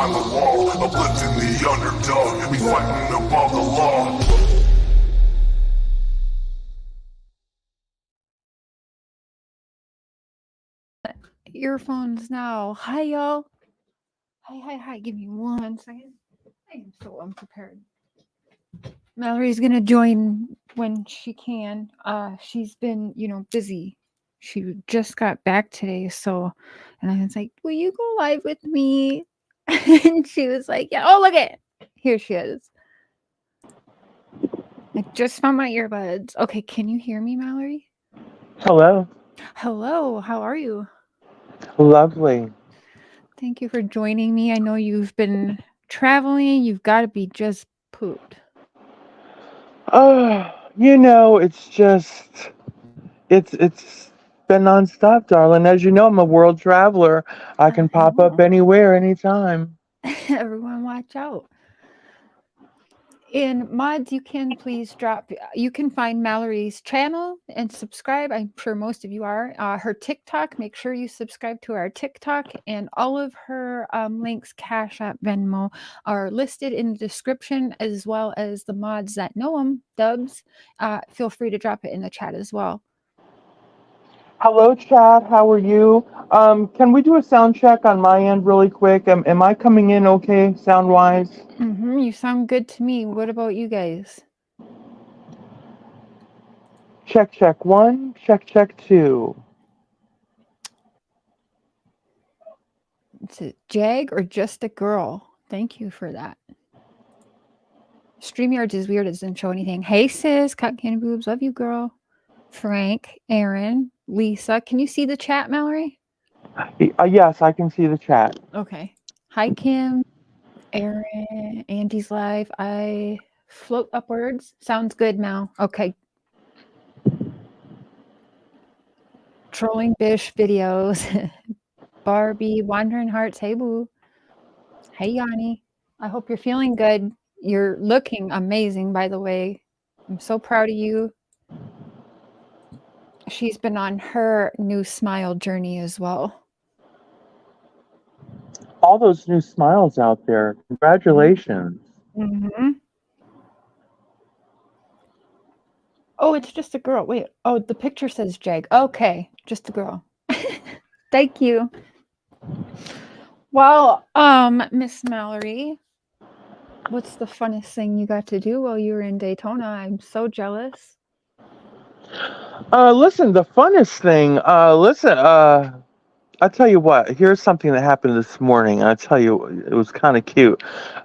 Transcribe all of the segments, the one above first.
behind the wall, uplifting the underdog. We fighting above the law. Earphones now. Hi, y'all. Hi. Give me 1 second. I am so unprepared. Mallory's gonna join when she can. She's been, busy. She just got back today, and I was like, "Will you go live with me?" And she was like, "Yeah." Oh, look it. Here she is. I just found my earbuds. Okay, can you hear me, Mallory? Hello. Hello. How are you? Lovely. Thank you for joining me. I know you've been traveling. You've got to be just pooped. It's just it's been nonstop, darling. As you know, I'm a world traveler. I can I pop up know. anywhere, anytime. Everyone watch out. In mods, you can please drop, you can find Mallory's channel and subscribe. I'm sure most of you are. Her TikTok, make sure you subscribe to our TikTok, and all of her links, Cash App, Venmo, are listed in the description, as well as the mods that know them, dubs. Feel free to drop it in the chat as well. Hello, chat. How are you? Can we do a sound check on my end really quick? Am I coming in okay, sound wise? You sound good to me. What about you guys? Check 1. Check 2. Is it Jag or just a girl? Thank you for that. StreamYard is weird. It doesn't show anything. Hey, sis. Cut candy boobs. Love you, girl. Frank, Aaron, Lisa. Can you see the chat, Mallory? Yes, I can see the chat. Okay. Hi, Kim. Aaron. Andy's live. I float upwards. Sounds good, Mal. Okay. Trolling Bish videos. Barbie. Wandering Hearts. Hey, boo. Hey, Yanni. I hope you're feeling good. You're looking amazing, by the way. I'm so proud of you. She's been on her new smile journey as well. All those new smiles out there. Congratulations. Mm-hmm. Oh, it's just a girl. Wait. Oh, the picture says Jag. Okay, just a girl. Thank you. Well, Miss Mallory, what's the funnest thing you got to do while you were in Daytona? I'm so jealous. Listen, the funnest thing, I'll tell you what, here's something that happened this morning. I'll tell you, it was kind of cute.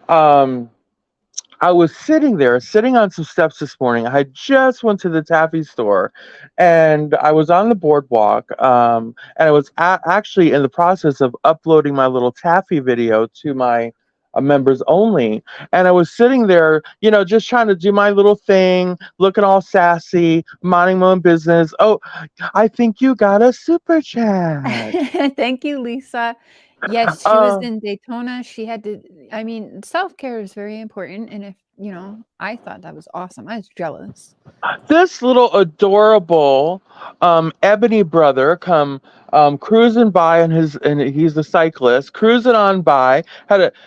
Um, I was sitting on some steps this morning. I just went to the taffy store, and I was on the boardwalk, and I was actually in the process of uploading my little taffy video to my members only. And I was sitting there, just trying to do my little thing, looking all sassy, minding my own business. Oh, I think you got a super chat. Thank you, Lisa. Yes, she was Uh, in Daytona. She had to, I mean, self-care is very important. And if, I thought that was awesome. I was jealous. this little adorable ebony brother come cruising by, and he's a cyclist cruising on by,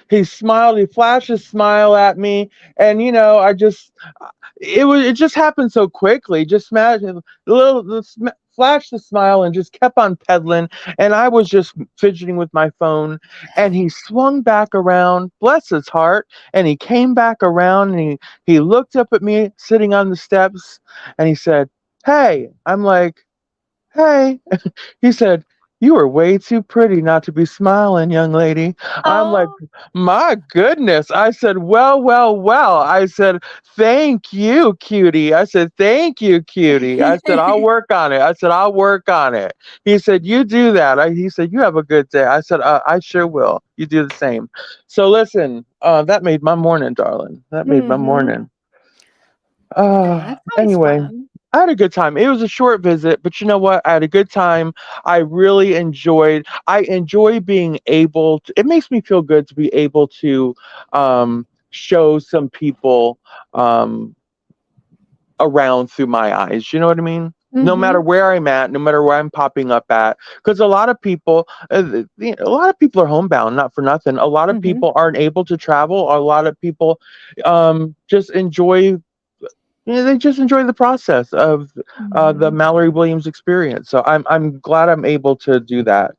he smiled, he flashed his smile at me, and I just, it just happened so quickly. Just flashed the smile and just kept on pedaling, and I was just fidgeting with my phone, and he swung back around, bless his heart, and he came back around, and he looked up at me sitting on the steps, and he said, "Hey." I'm like, "Hey." He said, "You are way too pretty not to be smiling, young lady." I'm like, Oh, "My goodness." I said, well. I said, "Thank you, cutie." I said, "Thank you, cutie." I said, "I'll work on it." I said, "I'll work on it." He said, "You do that." He said, "You have a good day." I said, "I sure will. You do the same." So listen, that made my morning, darling. That made my mm-hmm. morning. Yeah, that's always Anyway, fun. I had a good time. It was a short visit, but you know what? I had a good time. I enjoy being able to, it makes me feel good to be able to show some people um, around through my eyes. You know what I mean? no matter Mm-hmm. where I'm at, no matter where I'm popping up at. Because a lot of people, a lot of people are homebound, not for nothing. A lot of Mm-hmm. people aren't able to travel. A lot of people just enjoy. They just enjoy the process of the Mm-hmm. Mallory Williams experience. So I'm glad I'm able to do that.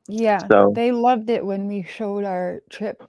Yeah, So they loved it when we showed our trip,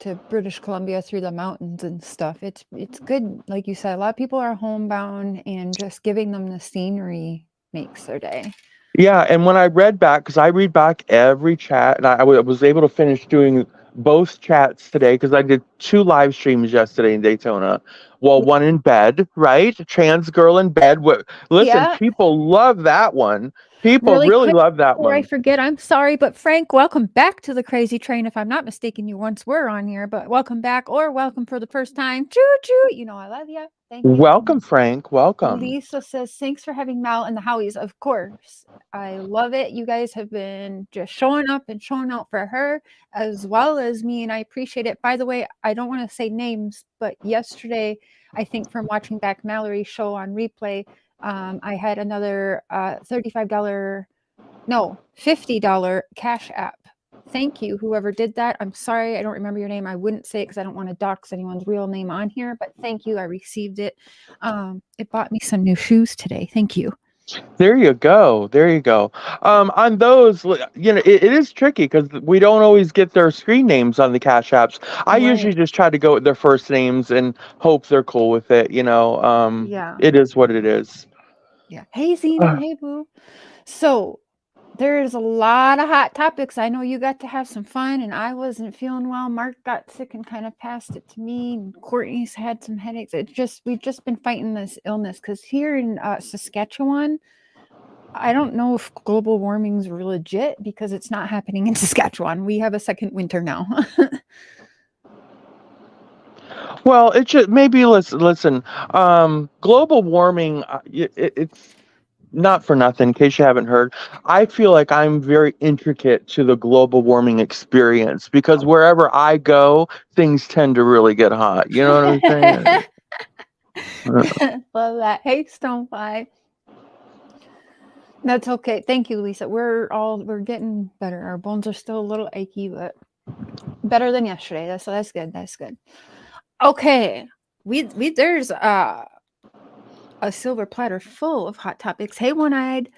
to British Columbia through the mountains and stuff. It's good, like you said. A lot of people are homebound, and just giving them the scenery makes their day. yeah, and when I read back, because I read back every chat, and I was able to finish doing both chats today because I did 2 live streams yesterday in Daytona. Well, Yeah. one in bed, right? Trans girl in bed. Listen, Yeah. people love that one. People Really really quick love that before I one. forget, I'm sorry, but Frank, welcome back to the Crazy Train. If I'm not mistaken, you once were on here, but welcome back or welcome for the first time. Choo choo. I love you. Thank you. Welcome, Frank. Welcome. Lisa says, thanks for having Mal and the Howies. Of course. I love it. You guys have been just showing up and showing out for her as well as me, and I appreciate it. By the way, I don't want to say names, but yesterday, I think from watching back Mallory's show on replay, I had another $35, no, $50 Cash App. Thank you, whoever did that. I'm sorry, I don't remember your name. I wouldn't say it because I don't want to dox anyone's real name on here, but thank you. I received it. It bought me some new shoes today. Thank you. There you go. There you go. On those, it is tricky because we don't always get their screen names on the Cash Apps. I usually Right. just try to go with their first names and hope they're cool with it. Yeah. It is what it is. Yeah. Hey, Zena. Hey, Boo. So there's a lot of hot topics. I know you got to have some fun, and I wasn't feeling well. Mark got sick and kind of passed it to me, and Courtney's had some headaches. We've just been fighting this illness because here in Saskatchewan, I don't know if global warming's legit because it's not happening in Saskatchewan. We have a second winter now. Well, it should maybe listen. Global warming. It's not for nothing. In case you haven't heard, I feel like I'm very intricate to the global warming experience because wherever I go, things tend to really get hot. You know what I'm saying? Love that. Hey, Stonefly. That's okay. Thank you, Lisa. We're getting better. Our bones are still a little achy, but better than yesterday. That's good. That's good. Okay. We there's a silver platter full of hot topics. Hey, one-eyed.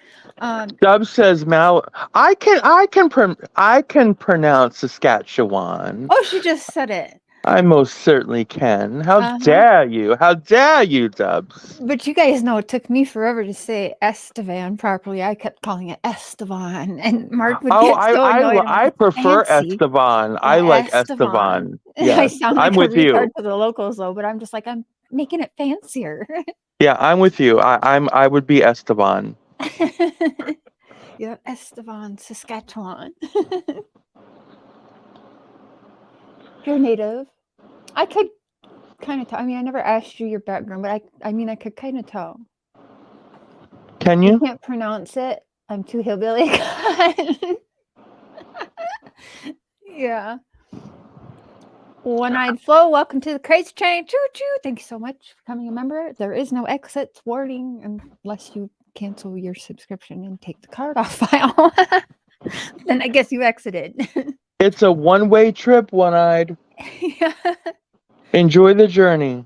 Dub says Mal. I can pronounce Saskatchewan. Oh, she just said it. I most certainly can. How Uh-huh. dare you? How dare you, Dubs? But you guys know it took me forever to say Estevan properly. I kept calling it Estevan, and Mark would Oh, get so annoyed. I'm like, I it's prefer fancy. Estevan. I Yeah, like Estevan. Estevan. I Yes, sound I'm like a with retard you. to the locals though, but I'm just like, I'm making it fancier. Yeah, I'm with you. I would be Esteban. Yeah, Estevan, Saskatchewan. You're native. I could kind of tell. I mean, I never asked you your background, but I mean, I could kind of tell. Can You you? can't pronounce it. I'm too hillbilly. Yeah. One-eyed Flo, welcome to the Crazy Train. Choo choo. Thank you so much for becoming a member. There is no exit warning unless you cancel your subscription and take the card off file. Then I guess you exited. It's a one-way trip, one-eyed. Yeah. Enjoy the journey.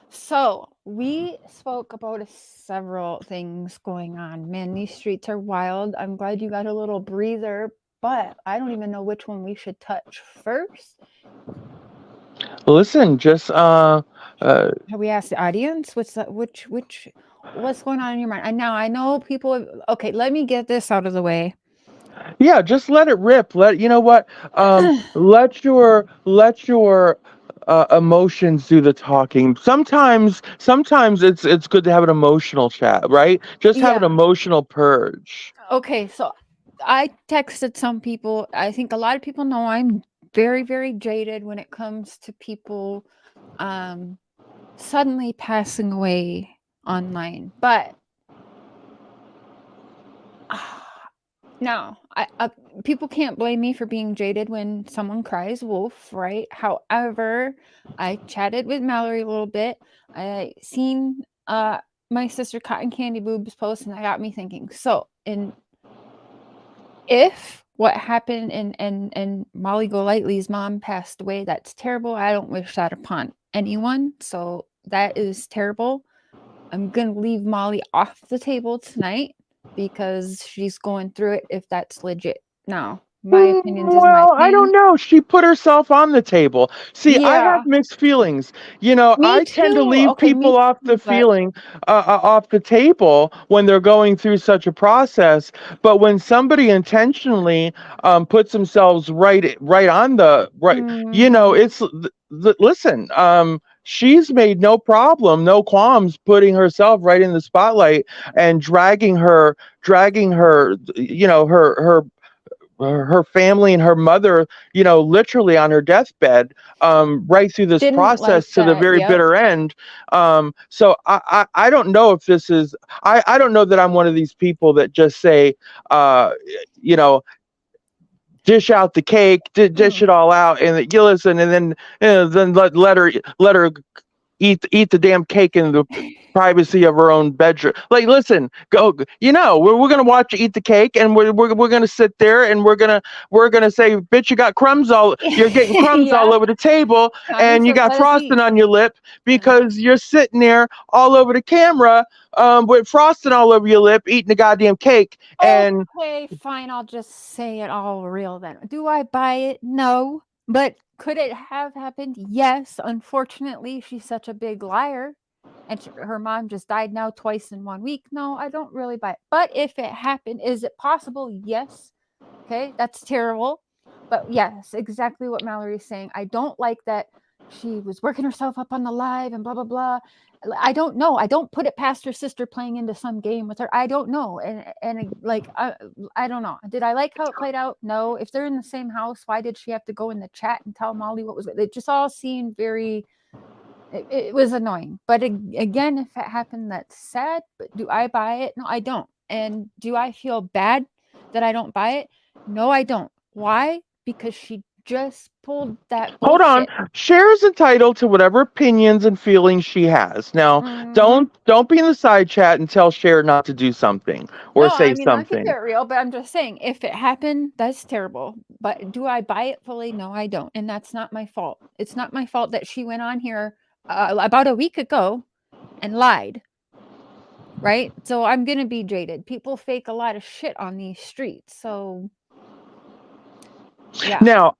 So we spoke about several things going on. Man, these streets are wild. I'm glad you got a little breather, but I don't even know which one we should touch first. Listen, just Have we asked the audience? What's going on in your mind? And now I know people. Okay, let me get this out of the way. yeah, just let it rip. You know what? Let your emotions do the talking. Sometimes it's good to have an emotional chat, right? Just have an Yeah. emotional purge. Okay, so I texted some people. I think a lot of people know I'm very, very jaded when it comes to people suddenly passing away online. But no, people can't blame me for being jaded when someone cries wolf, right? However, I chatted with Mallory a little bit. I seen my sister Cotton Candy Boobs post, and that got me thinking. So, if what happened and Molly Golightly's mom passed away, that's terrible. I don't wish that upon anyone. So that is terrible. I'm gonna leave Molly off the table tonight because she's going through it. If that's legit, now my opinions is my Well, I don't opinion. know. She put herself on the table. See, I have Yeah, mixed feelings. You know, me I tend to too. leave Okay, me people off the too. But off the table when they're going through such a process. But when somebody intentionally puts themselves right on the right, you know, mhm. it's listen. She's made no problem, no qualms putting herself right in the spotlight and dragging her, you know, her family and her mother, you know, literally on her deathbed, right through this Didn't like process to the that. very Yep. bitter end. So I don't know if this is, I don't know that I'm one of these people that just say, you know, dish out the cake, dish Mm. it all out, and you listen, and then then let her eat the damn cake in the privacy of her own bedroom. Like, listen, go. You know, we're gonna watch you eat the cake, and we're gonna sit there, and we're gonna say, bitch, you got crumbs all. You're getting crumbs all Yeah. over the table, Connie and you says, got "Let us frosting eat." on your lip Yeah. because you're sitting there all over the camera, with frosting all over your lip, eating the goddamn cake, and Okay, fine. I'll just say it all real then. Do I buy it? No. But could it have happened? Yes. Unfortunately, she's such a big liar. And her mom just died now twice in 1 week. No, I don't really buy it. But if it happened, is it possible? Yes. Okay, that's terrible. But yes, exactly what Mallory's saying. I don't like that she was working herself up on the live and blah blah blah. I don't know. I don't put it past her sister playing into some game with her. I don't know. And like I don't know. Did I like how it played out? No. If they're in the same house, why did she have to go in the chat and tell Molly what was it? It just all seemed very it was annoying. But again, if it happened, that's sad. But do I buy it? No, I don't. And do I feel bad that I don't buy it? No, I don't. Why? Because she just pulled that hold on. bullshit. Cher is entitled to whatever opinions and feelings she has. Now, Hmm. don't be in the side chat and tell Cher not to do something or No, say I mean, I keep something. it real, but I'm just saying, if it happened, that's terrible. But do I buy it fully? No, I don't. And that's not my fault. It's not my fault that she went on here about a week ago and lied. Right? So I'm going to be jaded. People fake a lot of shit on these streets. So, yeah. Now,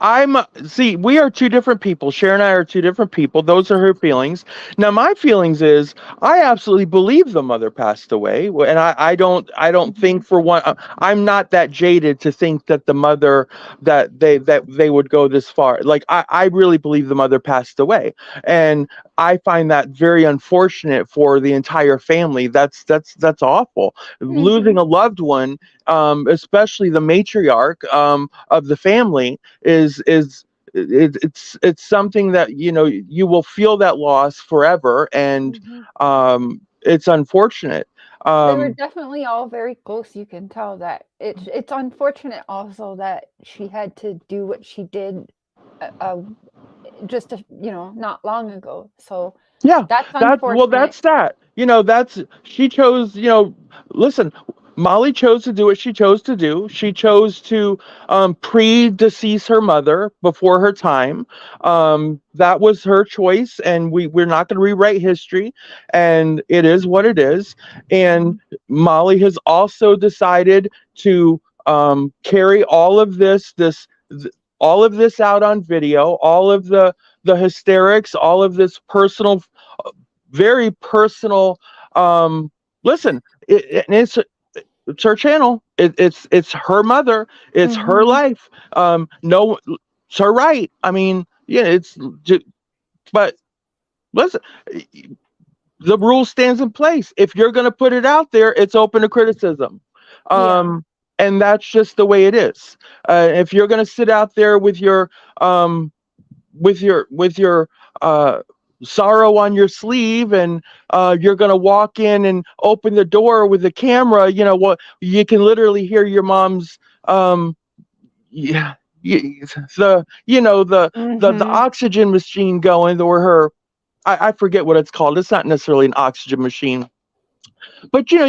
see, we are two different people. Cher and I are two different people. Those are her feelings. Now, my feelings is I absolutely believe the mother passed away. And I don't Mhm. think for one, I'm not that jaded to think that the mother, that they would go this far. Like, I really believe the mother passed away. And I find that very unfortunate for the entire family. That's awful. Losing Mhm. a loved one, especially the matriarch, of the family it's something that, you know, you will feel that loss forever, and Mhm. it's unfortunate. They were um definitely all very close. You can tell that it's unfortunate also that she had to do what she did just not long ago. So Yeah, that's unfortunate. that's that. You know, that's she chose, you know, listen, Molly chose to do what she chose to do. She chose to pre-decease her mother before her time. That was her choice, and we're not going to rewrite history, and it is what it is. And Mhm. Molly has also decided to carry all of this out on video, all of the hysterics, all of this personal, very personal. Um, listen, it's her channel. It's her mother. It's her Mhm. life. No, it's her right. I mean, yeah, but listen, the rule stands in place. If you're going to put it out there, it's open to criticism. Yeah. Um, and that's just the way it is. If you're going to sit out there um, with your uh, sorrow on your sleeve, and you're going to walk in and open the door with the camera, you know what, you can literally hear your mom's yeah, the, you know, the Mhm. oxygen machine going, or her, I forget what it's called. It's not necessarily an oxygen machine. But you know,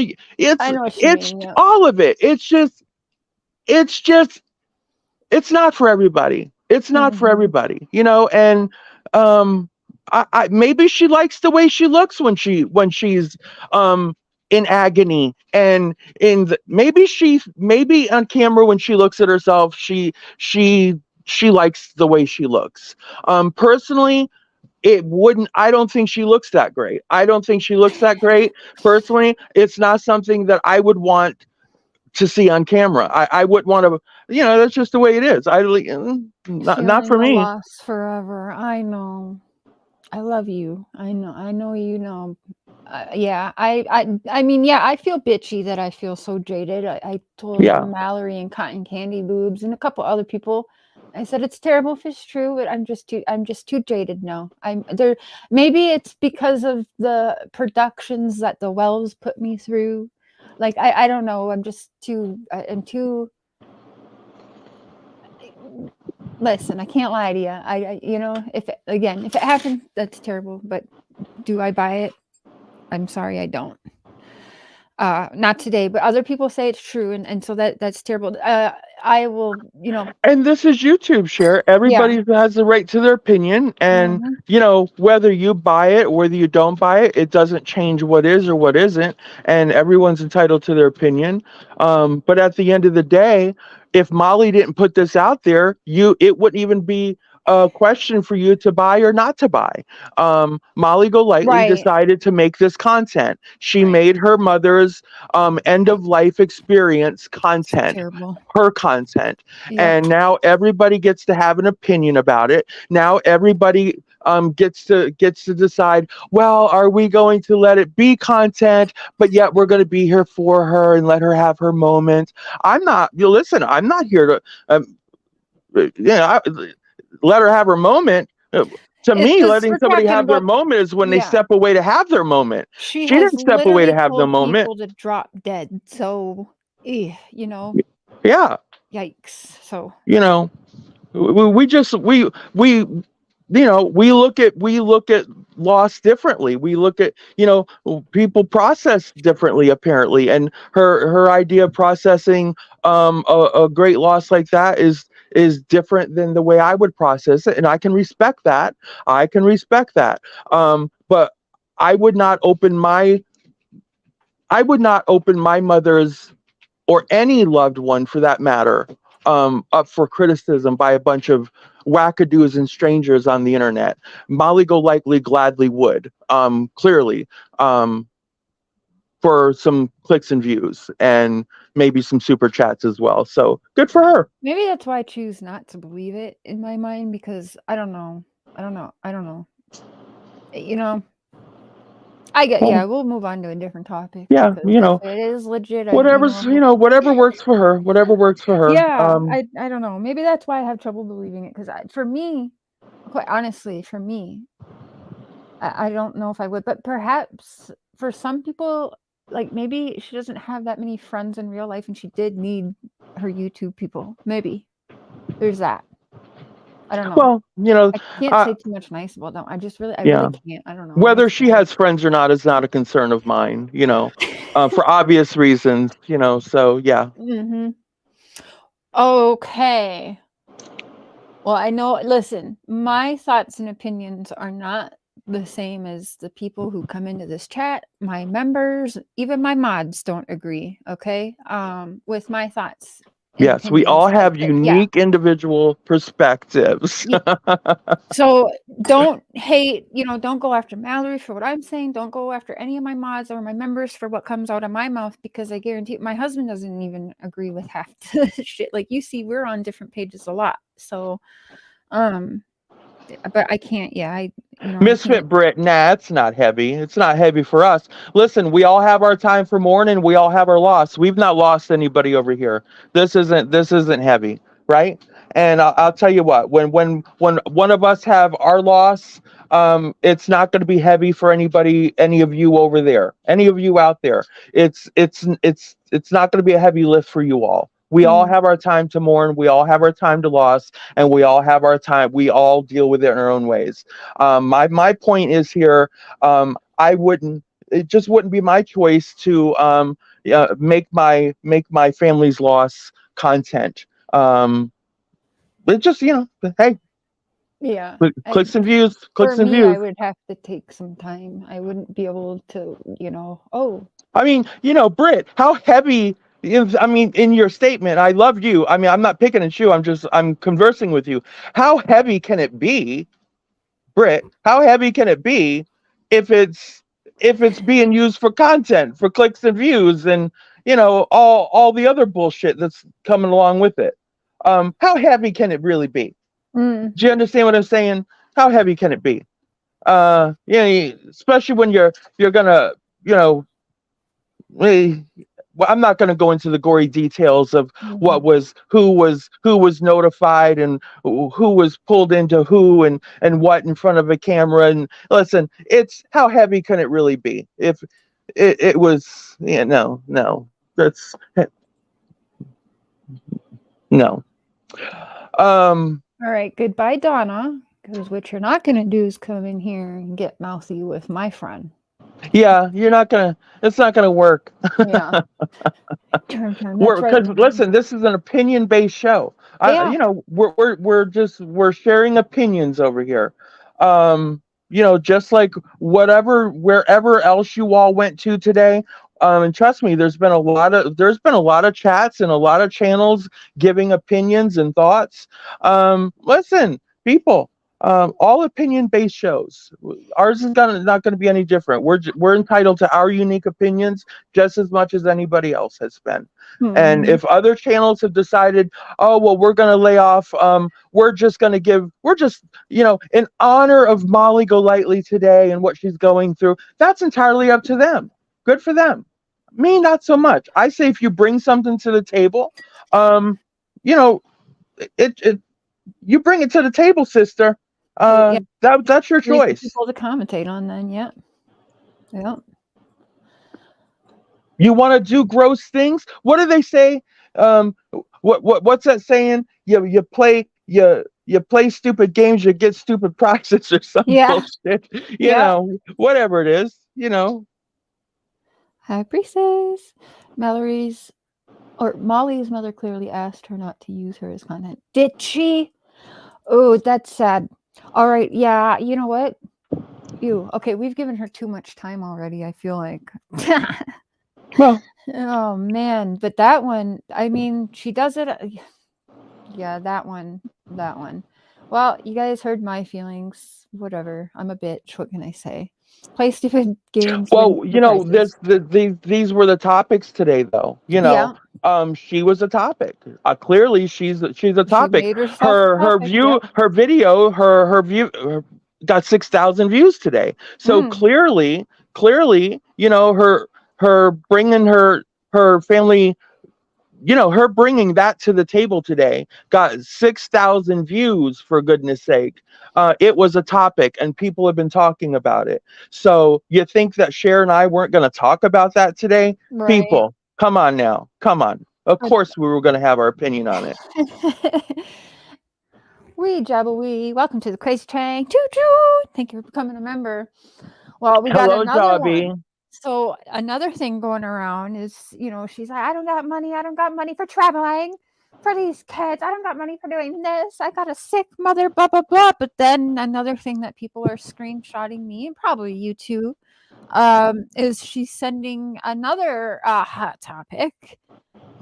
I know what you it's mean. Yeah. all of it. It's just it's not for everybody. It's not for Hmm. everybody, you know. And um, maybe she likes the way she looks when she's um in agony, and maybe on camera when she looks at herself, she likes the way she looks. Personally, it wouldn't. I don't think she looks that great. I don't think she looks that great. Personally, it's not something that I would want to see on camera. I wouldn't want to, you know, that's just the way it is. Not Feeling for the me. loss forever. I know. I love you. I know. I know you know. Yeah. I mean, yeah. I feel bitchy that I feel so jaded. I told Yeah. Mallory and Cotton Candy Boobs and a couple other people. I said it's terrible if it's true, but I'm just too jaded now. I'm there. Maybe it's because of the productions that the Wells put me through. Like I don't know. I'm just too. I'm too. Listen, I can't lie to you. You know, if it happened, that's terrible. But do I buy it? I'm sorry, I don't. Not today, but other people say it's true, and so that's terrible. I will, you know, And this is YouTube share. yeah. Everybody has the right to their opinion. And, Hmm. you know, whether you buy it, whether you don't buy it, it doesn't change what is or what isn't. And everyone's entitled to their opinion. But at the end of the day, if Molly didn't put this out there, it wouldn't even be a question for you to buy or not to buy. Molly Golightly Right, decided to make this content. She right. made her mother's end of life experience So content, terrible. her content, Yep. and now everybody gets to have an opinion about it. Now everybody gets to decide, well, are we going to let it be content, but yet we're going to be here for her and let her have her moment. I'm not, you listen, I'm not here to let her have her moment. To me, It's letting we're somebody talking have their about. moment is when they Yeah. step away to have their moment. She She has didn't step away to literally have the told moment. people to drop dead. So, you know, Yeah, yikes. So, you know, we just we you know, we look at loss differently. We look at, you know, people process differently apparently, and her idea of processing a great loss like that is different than the way I would process it, and I can respect that. I can respect that. But I would not open my mother's, or any loved one for that matter, up for criticism by a bunch of wackadoos and strangers on the internet. Molly Golightly gladly would, clearly, um, for some clicks and views and maybe some super chats as well. So good for her. maybe that's why I choose not to believe it in my mind because I don't know. I don't know. You know, Well, yeah, we'll move on to a different topic yeah, because you if know, it is legit, whatever's, you know, whatever works for her, whatever works for her. yeah, I don't know. Maybe that's why I have trouble believing it because for me, quite honestly, for me, I don't know if I would, but perhaps for some people, like maybe she doesn't have that many friends in real life and she did need her YouTube people. Maybe there's that. I don't know. Well, you know, I can't uh, say too much nice about them. I really yeah. can't. I don't know. It Whether makes me she sick. has friends or not is not a concern of mine, you know, for obvious reasons, you know. So yeah. Hmm. Okay. Well, I know, listen, my thoughts and opinions are not the same as the people who come into this chat. My members, even my mods don't agree, okay? With my thoughts and Yes, we all opinions. have Yeah. unique individual perspectives. y- So don't hate, don't go after Mallory for what I'm saying. Don't go after any of my mods or my members for what comes out of my mouth because I guarantee my husband doesn't even agree with half the shit. Like you see, we're on different pages a lot. So um but I can't, yeah, I Misfit can't. Brit, nah, it's not heavy. It's not heavy for us. Listen, we all have our time for mourning. We all have our loss. We've not lost anybody over here. This isn't heavy, right? And I'll tell you what, when one of us have our loss, it's not going to be heavy for anybody, any of you over there, any of you out there. It's not going to be a heavy lift for you all. We all Mm, have our time to mourn. We all have our time to loss, and we all have our time. We all deal with it in our own ways. My point is here. I wouldn't. it just wouldn't be my choice to make my family's loss content. But just, hey, Yeah. clicks and views, For clicks and me, I views. would have to take some time. I wouldn't be able to, oh, I mean, Britt, how heavy? I mean, in your statement, I love you. I mean, I'm not picking and shoe. I'm conversing with you. How heavy can it be, Britt? How heavy can it be if it's being used for content, for clicks and views, and all the other bullshit that's coming along with it? How heavy can it really be? mm, Do you understand what I'm saying? How heavy can it be? Especially when you're gonna, you know, well, I'm not going to go into the gory details of mhm. who was notified and who was pulled into who and what in front of a camera. And listen, it's how heavy can it really be? If it was, no, that's no. All right. Goodbye, Donna. Because what you're not going to do is come in here and get mouthy with my friend. Yeah, it's not gonna work. Yeah. That's right. Because listen, this is an opinion-based show. Yeah. We're sharing opinions over here. Just like wherever else you all went to today. And trust me, there's been a lot of chats and a lot of channels giving opinions and thoughts. Listen, people. All opinion-based shows. Ours is not gonna be any different. We're entitled to our unique opinions just as much as anybody else has been. And Mhm. if other channels have decided, oh well, we're gonna lay off, we're just in honor of Molly Golightly today and what she's going through. That's entirely up to them. Good for them. Me, not so much. I say if you bring something to the table, you know, it you bring it to the table, sister. Yeah. That's your Three choice. people to commentate on then. Yeah. Yeah. You want to do gross things? What do they say? What's that saying? You play stupid games, you get stupid prizes or some Yeah. bullshit. Yeah. Whatever it is. High Priestess. Mallory's or Molly's mother clearly asked her not to use her as content. Did she? Oh, that's sad. All right. Yeah. You know what? Okay, we've given her too much time already, I feel like. Well, Oh man, but that one, I mean, she does it. Yeah, that one. Well, you guys heard my feelings. Whatever. I'm a bitch. What can I say? Play stupid games, win well, the prizes. these were the topics today, though. Yeah, She was a topic. Clearly, she's a she topic. made herself a Her topic. Yep. her video, her view got 6,000 views today. So Mm, clearly, her bringing her family, her bringing that to the table today got 6,000 views, for goodness sake. It was a topic and people have been talking about it. So you think that Cher and I weren't going to talk about that today? right. People, come on now. Come on. Of course we were going to have our opinion on it. Wee jabba wee. Welcome to the Crazy Train. Choo choo. Thank you for becoming a member. Well, we got Hello, another Dobby. one. So another thing going around is, she's like, I don't got money. I don't got money for traveling for these kids. I don't got money for doing this. I got a sick mother, blah, blah, blah. But then another thing that people are screenshotting me, and probably you too, is she's sending another hot topic.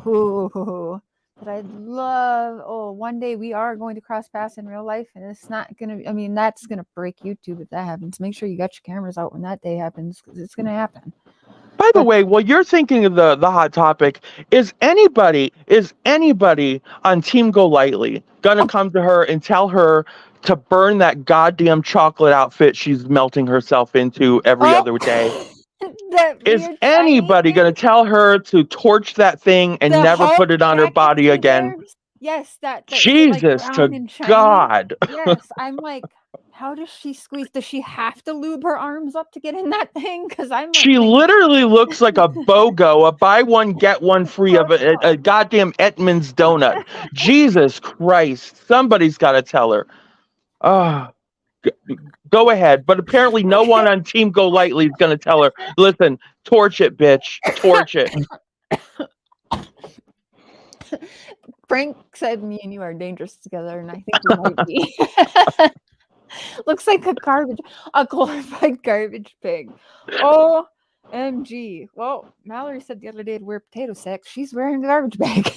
Ooh, that I'd love. Oh, one day we are going to cross paths in real life, and it's not gonna. I mean, that's gonna break YouTube if that happens. Make sure you got your cameras out when that day happens, because it's gonna happen. By the way, while you're thinking of the hot topic, is anybody on Team Golightly gonna come to her and tell her to burn that goddamn chocolate outfit she's melting herself into every other day? That Is weird shiny anybody thing, gonna tell her to torch that thing and the never Hulk put it on her jacket body she again? wears. Yes, that's like Jesus brown to and shiny. God. Yes, I'm like, how does she squeeze? Does she have to lube her arms up to get in that thing? Because I'm like She thinking, literally looks like a BOGO, a buy one get one free of a goddamn Etman's donut. Jesus Christ! Somebody's got to tell her. Oh, Go ahead. But apparently, no one on Team Go Lightly is going to tell her, listen, torch it, bitch. Torch it. Frank said me and you are dangerous together, and I think we might be. Looks like a glorified garbage pig. OMG. Well, Mallory said the other day to wear potato sacks. She's wearing a garbage bag.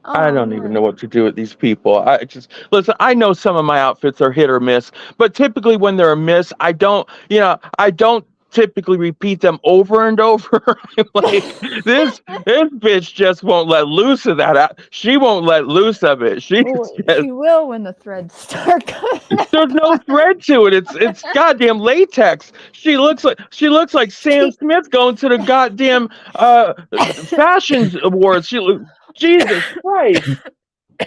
I don't even know what to do with these people. I just listen. I know some of my outfits are hit or miss, but typically when they're a miss, I don't typically repeat them over and over. Like this bitch just won't let loose of that. She won't let loose of it. She will when the threads start coming. There's no thread to it. It's goddamn latex. She looks like Sam Smith going to the goddamn fashion awards. Jesus Christ.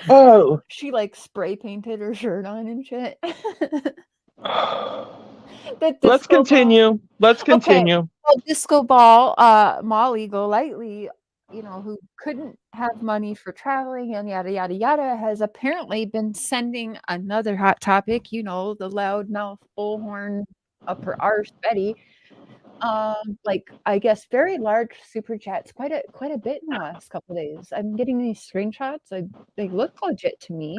Oh. She like spray painted her shirt on and shit. Let's continue. Let's continue. Okay. Well, disco ball, Molly Golightly, who couldn't have money for traveling and yada yada yada, has apparently been sending another hot topic. The loudmouth bullhorn upper arse Betty. Like I guess very large super chats, quite a bit in the last couple of days. I'm getting these screenshots. They look legit to me.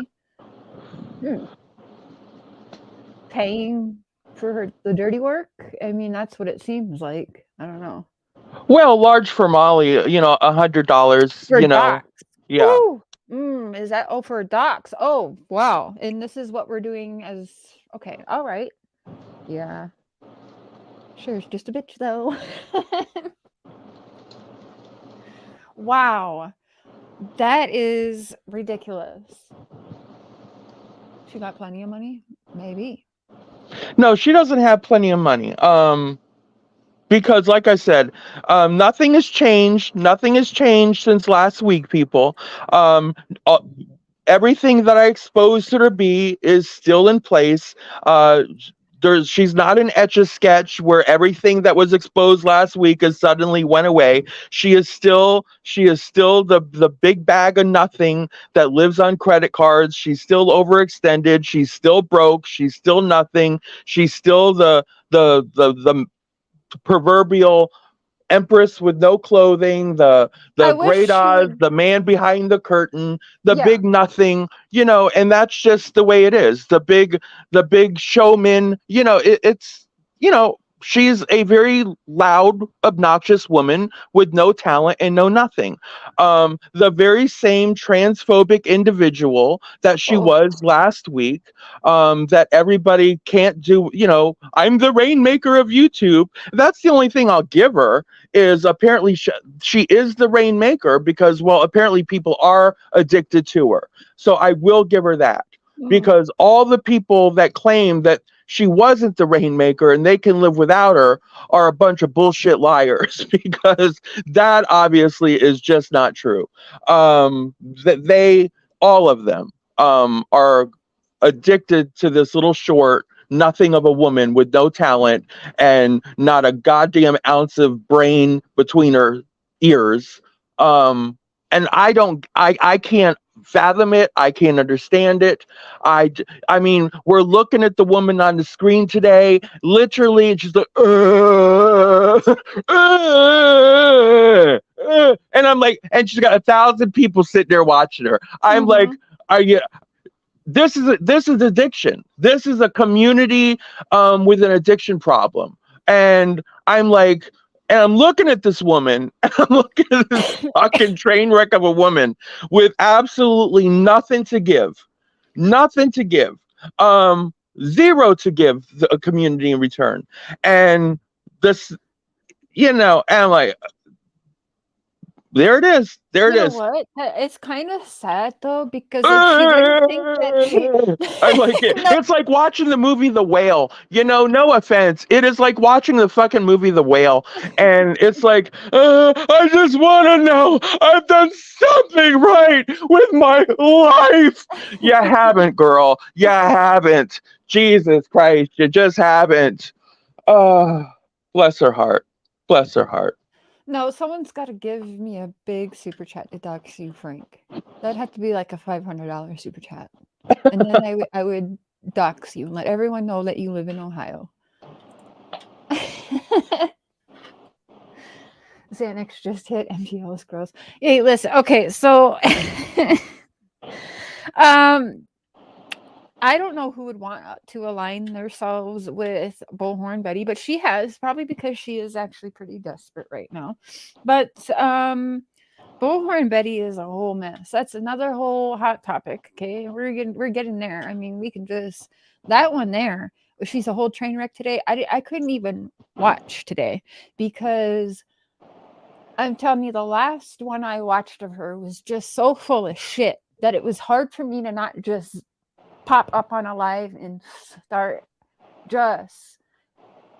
Paying for the dirty work. I mean, that's what it seems like. I don't know. Well, large for Molly, $100. Docs. Yeah. Is that for docs? Oh wow! And this is what we're doing as okay. All right. Yeah. Sure, it's just a bitch though. Wow. That is ridiculous. She got plenty of money? Maybe. No, she doesn't have plenty of money. Because like I said, nothing has changed. Nothing has changed since last week, people. Everything that I exposed her to be is still in place. She's not an Etch-a-Sketch where everything that was exposed last week has suddenly went away. She is still the big bag of nothing that lives on credit cards. She's still overextended. She's still broke. She's still nothing. She's still the proverbial empress with no clothing, the great Oz, the man behind the curtain, the big nothing, and that's just the way it is. The big showman, she's a very loud, obnoxious woman with no talent and no nothing. The very same transphobic individual that she was last week, that everybody can't do, I'm the rainmaker of YouTube. That's the only thing I'll give her, is apparently she is the rainmaker because, well, apparently people are addicted to her. So I will give her that. Because all the people that claim that she wasn't the rainmaker and they can live without her are a bunch of bullshit liars, because that obviously is just not true. That all of them are addicted to this little short nothing of a woman with no talent and not a goddamn ounce of brain between her ears. And I can't fathom it. I can't understand it. I mean, we're looking at the woman on the screen today, literally, and she's like, and I'm like, and she's got 1,000 people sitting there watching her. I'm like, are you? This is addiction. This is a community with an addiction problem, and I'm like. And I'm looking at this woman, and I'm looking at this fucking train wreck of a woman with absolutely nothing to give. Nothing to give. Zero to give the community in return. And this, and I'm like, there it is. There it is. What? It's kind of sad though, because if she didn't think that she... I like it. It's like watching the movie The Whale. No offense. It is like watching the fucking movie The Whale. And it's like, I just want to know I've done something right with my life. You haven't, girl. You haven't. Jesus Christ. You just haven't. Bless her heart. Bless her heart. No, someone's got to give me a big super chat to dox you, Frank. That'd have to be like a $500 super chat, and then I would dox you and let everyone know that you live in Ohio. Xanax just hit. MTL is gross. Hey, listen. Okay, so I don't know who would want to align themselves with Bullhorn Betty, but she has, probably because she is actually pretty desperate right now. But Bullhorn Betty is a whole mess. That's another whole hot topic. Okay, we're getting there. I mean, we can just that one there. She's a whole train wreck today. I couldn't even watch today because I'm telling you, the last one I watched of her was just so full of shit that it was hard for me to not just pop up on a live and start just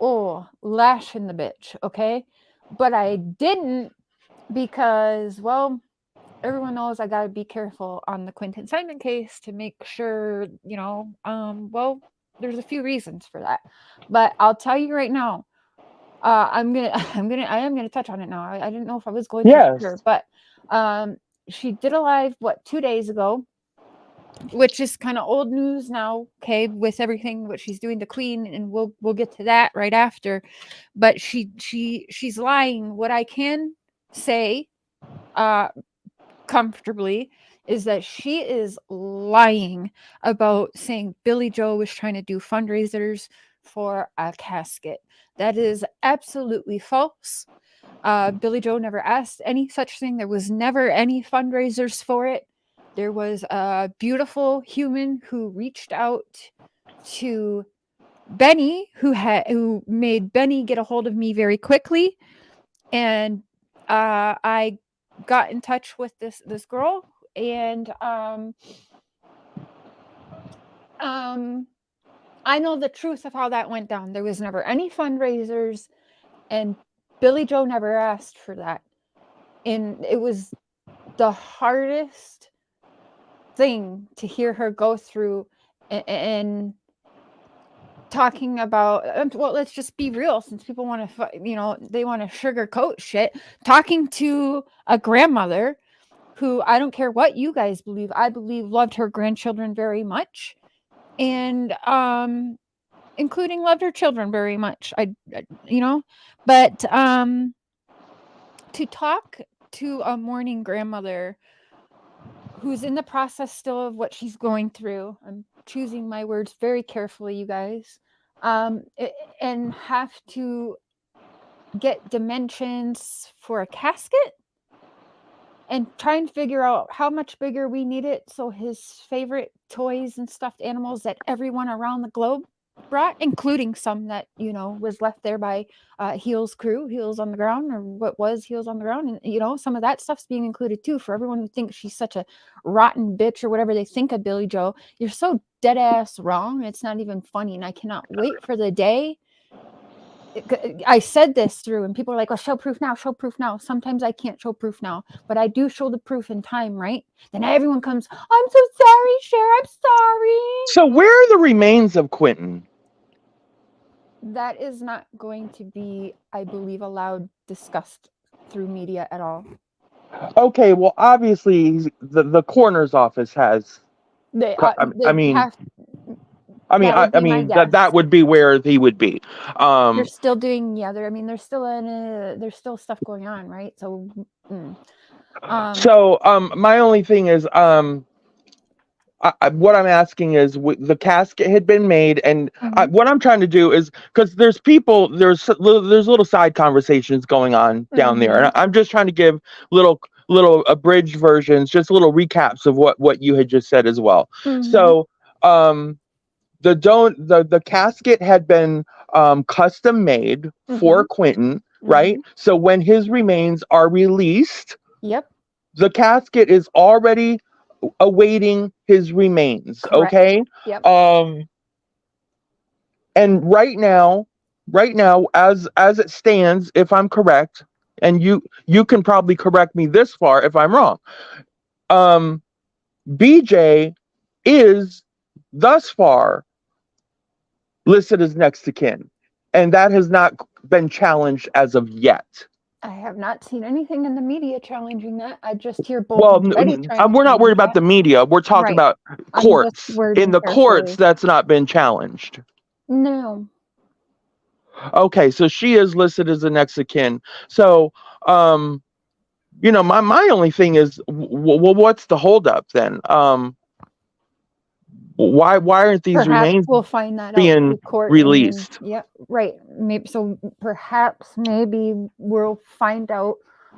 lashing the bitch. Okay, but I didn't because, well, everyone knows I gotta be careful on the Quentin Simon case to make sure, well, there's a few reasons for that, but I'll tell you right now, I am gonna touch on it now. I didn't know if I was going to, Yes. but she did a live 2 days ago, which is kind of old news now, okay, with everything what she's doing to Queen, and we'll get to that right after. But she's lying. What I can say comfortably is that she is lying about saying Billy Joe was trying to do fundraisers for a casket. That is absolutely false. Billy Joe never asked any such thing. There was never any fundraisers for it. There was a beautiful human who reached out to Benny, who made Benny get a hold of me very quickly, and I got in touch with this girl, and I know the truth of how that went down. There was never any fundraisers, and Billy Joe never asked for that. And it was the hardest thing to hear her go through and talking about, well, let's just be real, since people want to, they want to sugarcoat shit. Talking to a grandmother who, I don't care what you guys believe, I believe loved her grandchildren very much, and including loved her children very much. But to talk to a mourning grandmother who's in the process still of what she's going through, I'm choosing my words very carefully, you guys, and have to get dimensions for a casket and try and figure out how much bigger we need it, so his favorite toys and stuffed animals that everyone around the globe brought, including some that was left there by Heels crew, Heels on the Ground, or what was Heels on the Ground, and some of that stuff's being included too, for everyone who thinks she's such a rotten bitch or whatever they think of Billy Joe. You're so dead ass wrong, it's not even funny, and I cannot wait for the day. I said this through, and people are like, "Oh, show proof now, show proof now." Sometimes I can't show proof now, but I do show the proof in time, right? Then everyone comes, "I'm so sorry, Cher, I'm sorry." So where are the remains of Quentin? That is not going to be, I believe, discussed through media at all. Okay, well, obviously the coroner's office has. They I mean, have. that would be where he would be. They're still doing, there's still stuff going on, right? So, my only thing is, what I'm asking is, the casket had been made, and what I'm trying to do is, because there's little side conversations going on down there, and I'm just trying to give little abridged versions, just little recaps of what you had just said as well. So, the casket had been custom made for Quentin, right? So when his remains are released, the casket is already awaiting his remains. Correct. Okay. And right now, as it stands, if I'm correct, and you can probably correct me this far if I'm wrong, BJ is thus far listed as next to kin, and that has not been challenged as of yet. I have not seen anything in the media challenging that. I just hear Bull Well, Betty trying to we're not worried challenge about that. the media. We're talking Right. about I'm just courts. In wording the courts, carefully. that's not been challenged. No. Okay, so she is listed as the next of kin. So, my only thing is, well, what's the holdup then? Why aren't these Perhaps remains we'll find that out being through court, and then released? yeah, right. Maybe so. Perhaps maybe we'll find out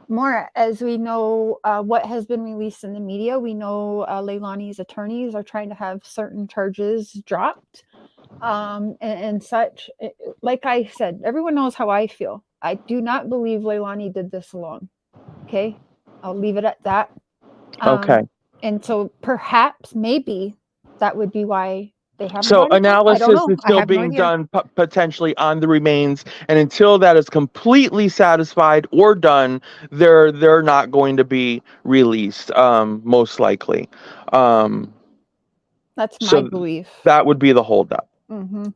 more as we know what has been released in the media. We know Leilani's attorneys are trying to have certain charges dropped, and such. Like I said, everyone knows how I feel. I do not believe Leilani did this alone. Okay, I'll leave it at that. Okay. And so perhaps maybe that would be why they haven't So brought it up. I don't analysis know. is I still have no being idea. done potentially on the remains, and until that is completely satisfied or done, they're not going to be released, most likely. That's my So belief. that would be the holdup. Hmm.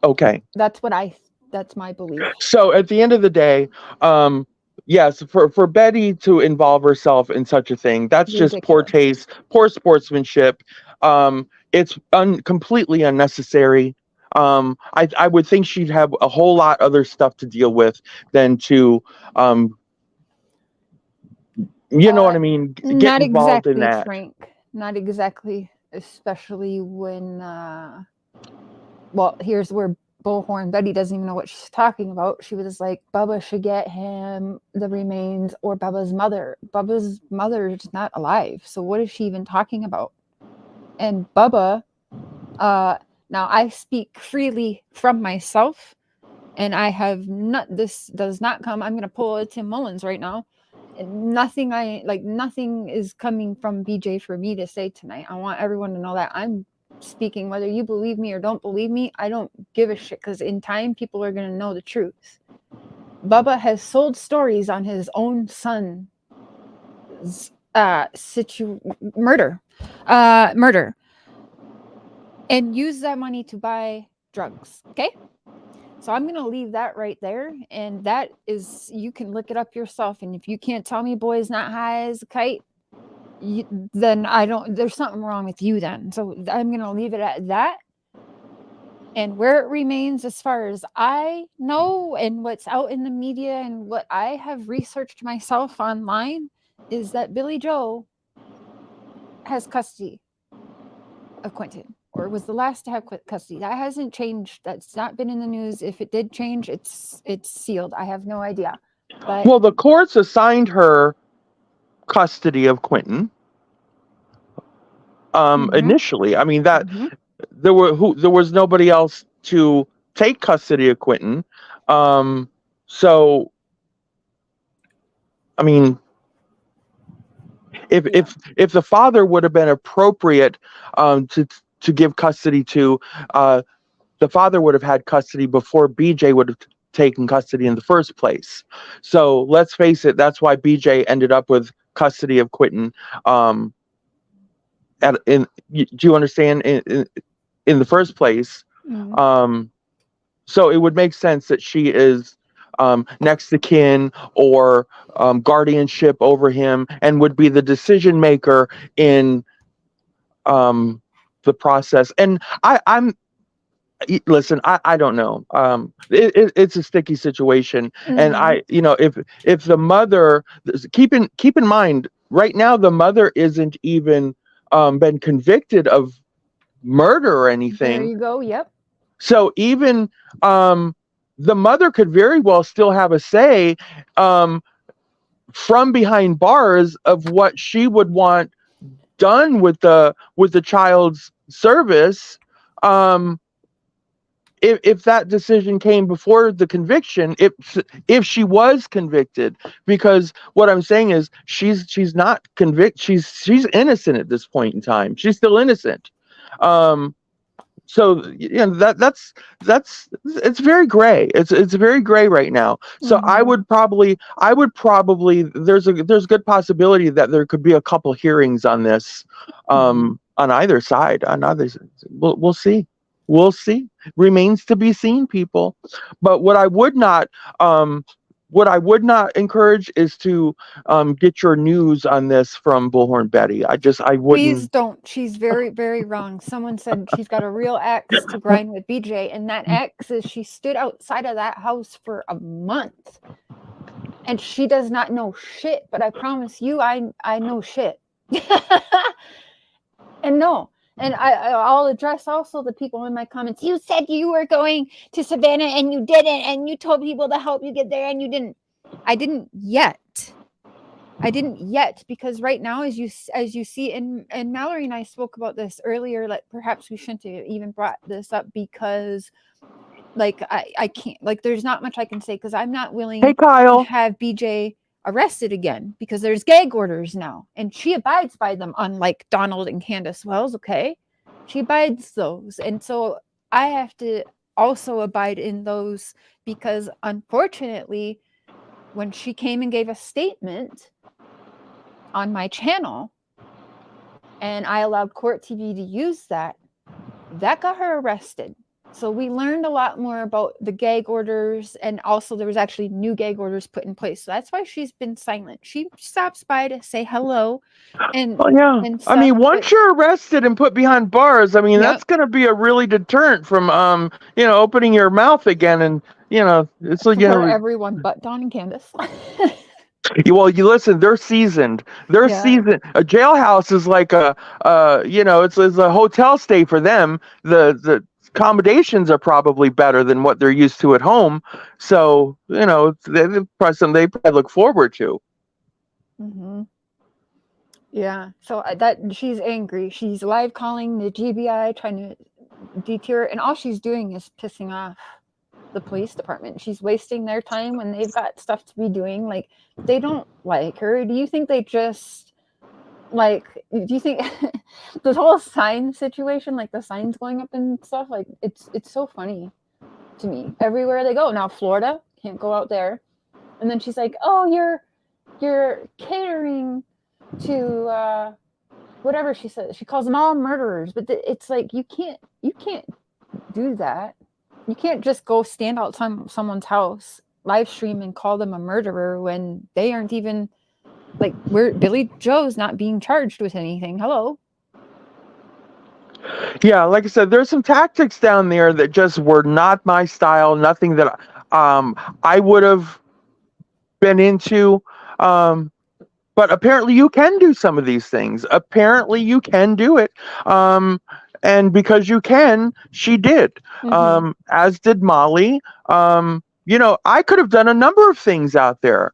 Okay. That's my belief. So at the end of the day, yes, for Betty to involve herself in such a thing, that's just poor Ridiculous. taste, poor sportsmanship. It's completely unnecessary. I would think she'd have a whole lot other stuff to deal with than to, you know what I mean, get Not involved in exactly, that. Frank. Not exactly, especially when well, here's where Bullhorn Betty doesn't even know what she's talking about. She was like, Bubba should get him the remains or Bubba's mother. Bubba's mother is not alive. So what is she even talking about? And Bubba, now I speak freely from myself, and I have not, this does not come, I'm going to pull a Tim Mullins right now. Nothing is coming from BJ for me to say tonight. I want everyone to know that I'm speaking, whether you believe me or don't believe me. I don't give a shit, because in time people are going to know the truth. Bubba has sold stories on his own son's murder, and use that money to buy drugs. Okay, so I'm going to leave that right there. And that is, you can look it up yourself. And if you can't tell me boy's not high as a kite, then there's something wrong with you then. So I'm going to leave it at that. And where it remains, as far as I know, and what's out in the media and what I have researched myself online, is that Billy Joe has custody of Quentin, or was the last to have custody. That hasn't changed. That's not been in the news. If it did change, it's sealed. I have no idea. But Well, the courts assigned her custody of Quentin. Initially, I mean that there was nobody else to take custody of Quentin. So, I mean, if the father would have been appropriate to give custody to, the father would have had custody before BJ would have taken custody in the first place. So let's face it, that's why BJ ended up with custody of Quentin. Do you understand? In the first place. So it would make sense that she is next to kin or guardianship over him, and would be the decision maker in the process. And listen, I don't know. It's a sticky situation, and if the mother, keep in mind, right now the mother isn't even been convicted of murder or anything. There you go. Yep. So even the mother could very well still have a say from behind bars of what she would want done with the child's service. If that decision came before the conviction, if she was convicted, because what I'm saying is she's not convicted, she's innocent at this point in time. She's still innocent. So that's it's very gray. It's very gray right now. So I would probably there's a good possibility that there could be a couple hearings on this on either side. We'll see. We'll see. Remains to be seen, people. But what I would not what I would not encourage is to get your news on this from Bullhorn Betty. I Please wouldn't. don't. She's very, very wrong. Someone said she's got a real ex to grind with BJ, and that ex is she stood outside of that house for a month, and she does not know shit. But I promise you, I know shit. And no, and I'll address also the people in my comments. You said you were going to Savannah and you didn't, and you told people to help you get there and you didn't. I didn't yet. I didn't yet, because right now, as you see, and Mallory and I spoke about this earlier, like perhaps we shouldn't have even brought this up, because like I can't, like there's not much I can say, because I'm not willing Hey, to Kyle. have BJ arrested again, because there's gag orders now and she abides by them, unlike Donald and Candace Wells. Okay, she abides those, and so I have to also abide in those, because unfortunately when she came and gave a statement on my channel and I allowed Court TV to use that got her arrested. So we learned a lot more about the gag orders, and also there was actually new gag orders put in place. So that's why she's been silent. She stops by to say hello and Oh, yeah. and I stuff, mean, but once you're arrested and put behind bars, I mean, yeah, that's going to be a really deterrent from, opening your mouth again. And, it's like, for everyone but Dawn and Candace. well, you listen, they're seasoned. They're Yeah. seasoned. A jailhouse is like it's a hotel stay for them. The accommodations are probably better than what they're used to at home. So, they're probably something they probably look forward to. Mm-hmm. Yeah. So that she's angry. She's live calling the GBI, trying to deter, and all she's doing is pissing off the police department. She's wasting their time when they've got stuff to be doing. Like, they don't like her. Do you think they just do you think the whole sign situation, like the signs going up and stuff, like it's so funny to me. Everywhere they go now, Florida, can't go out there. And then she's like, oh, you're catering to whatever she says. She calls them all murderers, but it's like you can't do that. You can't just go stand out someone's house, live stream, and call them a murderer when they aren't even, like, Billy Joe's not being charged with anything. Hello. Yeah, like I said, there's some tactics down there that just were not my style. Nothing that I would have been into. But apparently you can do some of these things. Apparently you can do it. And because you can, she did. Mm-hmm. As did Molly. I could have done a number of things out there.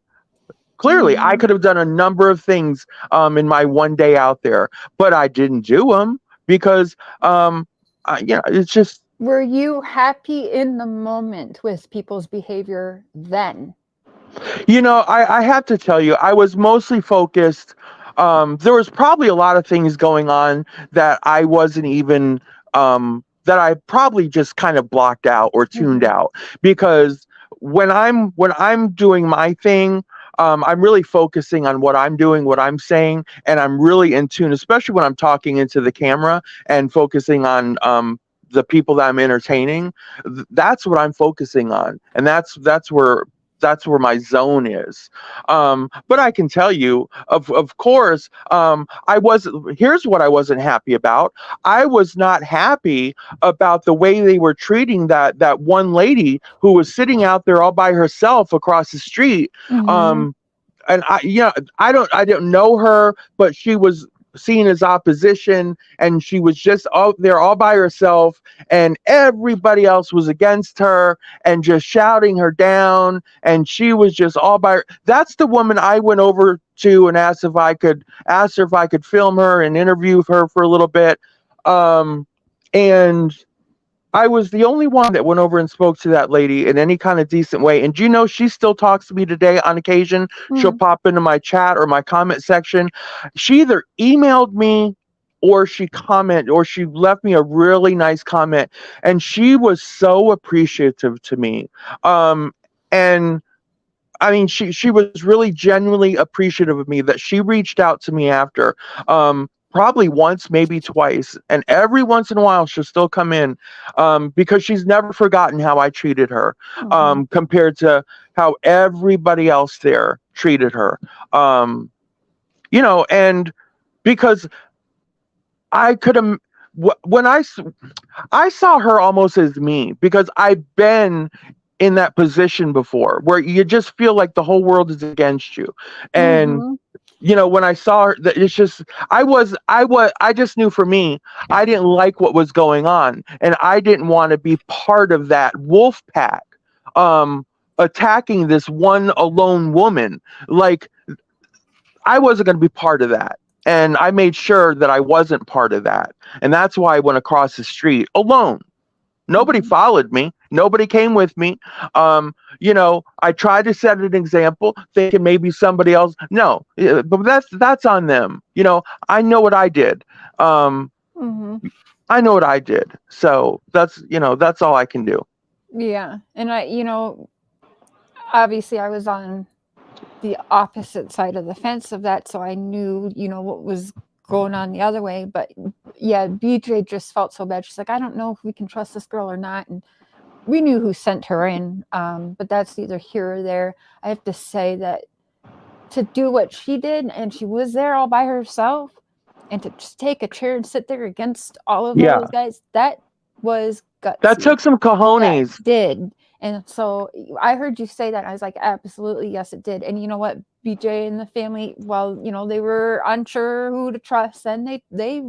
Clearly, I Mm-hmm. could have done a number of things in my one day out there, but I didn't do them because, it's just. Were you happy in the moment with people's behavior then? I have to tell you, I was mostly focused. There was probably a lot of things going on that I wasn't even, that I probably just kind of blocked out or tuned Mm-hmm. out, because when I'm doing my thing, I'm really focusing on what I'm doing, what I'm saying, and I'm really in tune, especially when I'm talking into the camera and focusing on, the people that I'm entertaining. That's what I'm focusing on, and that's where my zone is. But I can tell you, of course, here's what I wasn't happy about. I was not happy about the way they were treating that one lady who was sitting out there all by herself across the street. Mm-hmm. And I don't know her, but she was seen as opposition, and she was just out there all by herself, and everybody else was against her and just shouting her down, and she was just all by her. That's the woman I went over to and asked her if I could film her and interview her for a little bit. And I was the only one that went over and spoke to that lady in any kind of decent way. And she still talks to me today on occasion. She'll pop into my chat or my comment section. She either emailed me or she left me a really nice comment. And she was so appreciative to me. And I mean, she was really genuinely appreciative of me, that she reached out to me after. probably once, maybe twice, and every once in a while she'll still come in, because she's never forgotten how I treated her, Mm-hmm. compared to how everybody else there treated her. Um, and because I could have, when I saw her almost as me, because I've been in that position before where you just feel like the whole world is against you. And Mm-hmm. when I saw her, that it's just, I just knew, for me, I didn't like what was going on, and I didn't want to be part of that wolf pack, um attacking this one alone woman. Like, I wasn't going to be part of that. And I made sure that I wasn't part of that. And that's why I went across the street alone. Nobody Mm-hmm. followed me. Nobody came with me. I tried to set an example, thinking maybe somebody else. No, but that's on them. I know what I did. Um, Mm-hmm. I know what I did. So that's all I can do. Yeah. And obviously I was on the opposite side of the fence of that, so I knew, what was going on the other way. But yeah, BJ just felt so bad. She's like, I don't know if we can trust this girl or not. And we knew who sent her in, but that's neither here or there. I have to say that to do what she did, and she was there all by herself, and to just take a chair and sit there against all of Yeah, those guys, that was that gutsy. took some That cojones. did. And so I heard you say that. I was like, absolutely, yes, it did. And you know what? BJ and the family, well, they were unsure who to trust, and they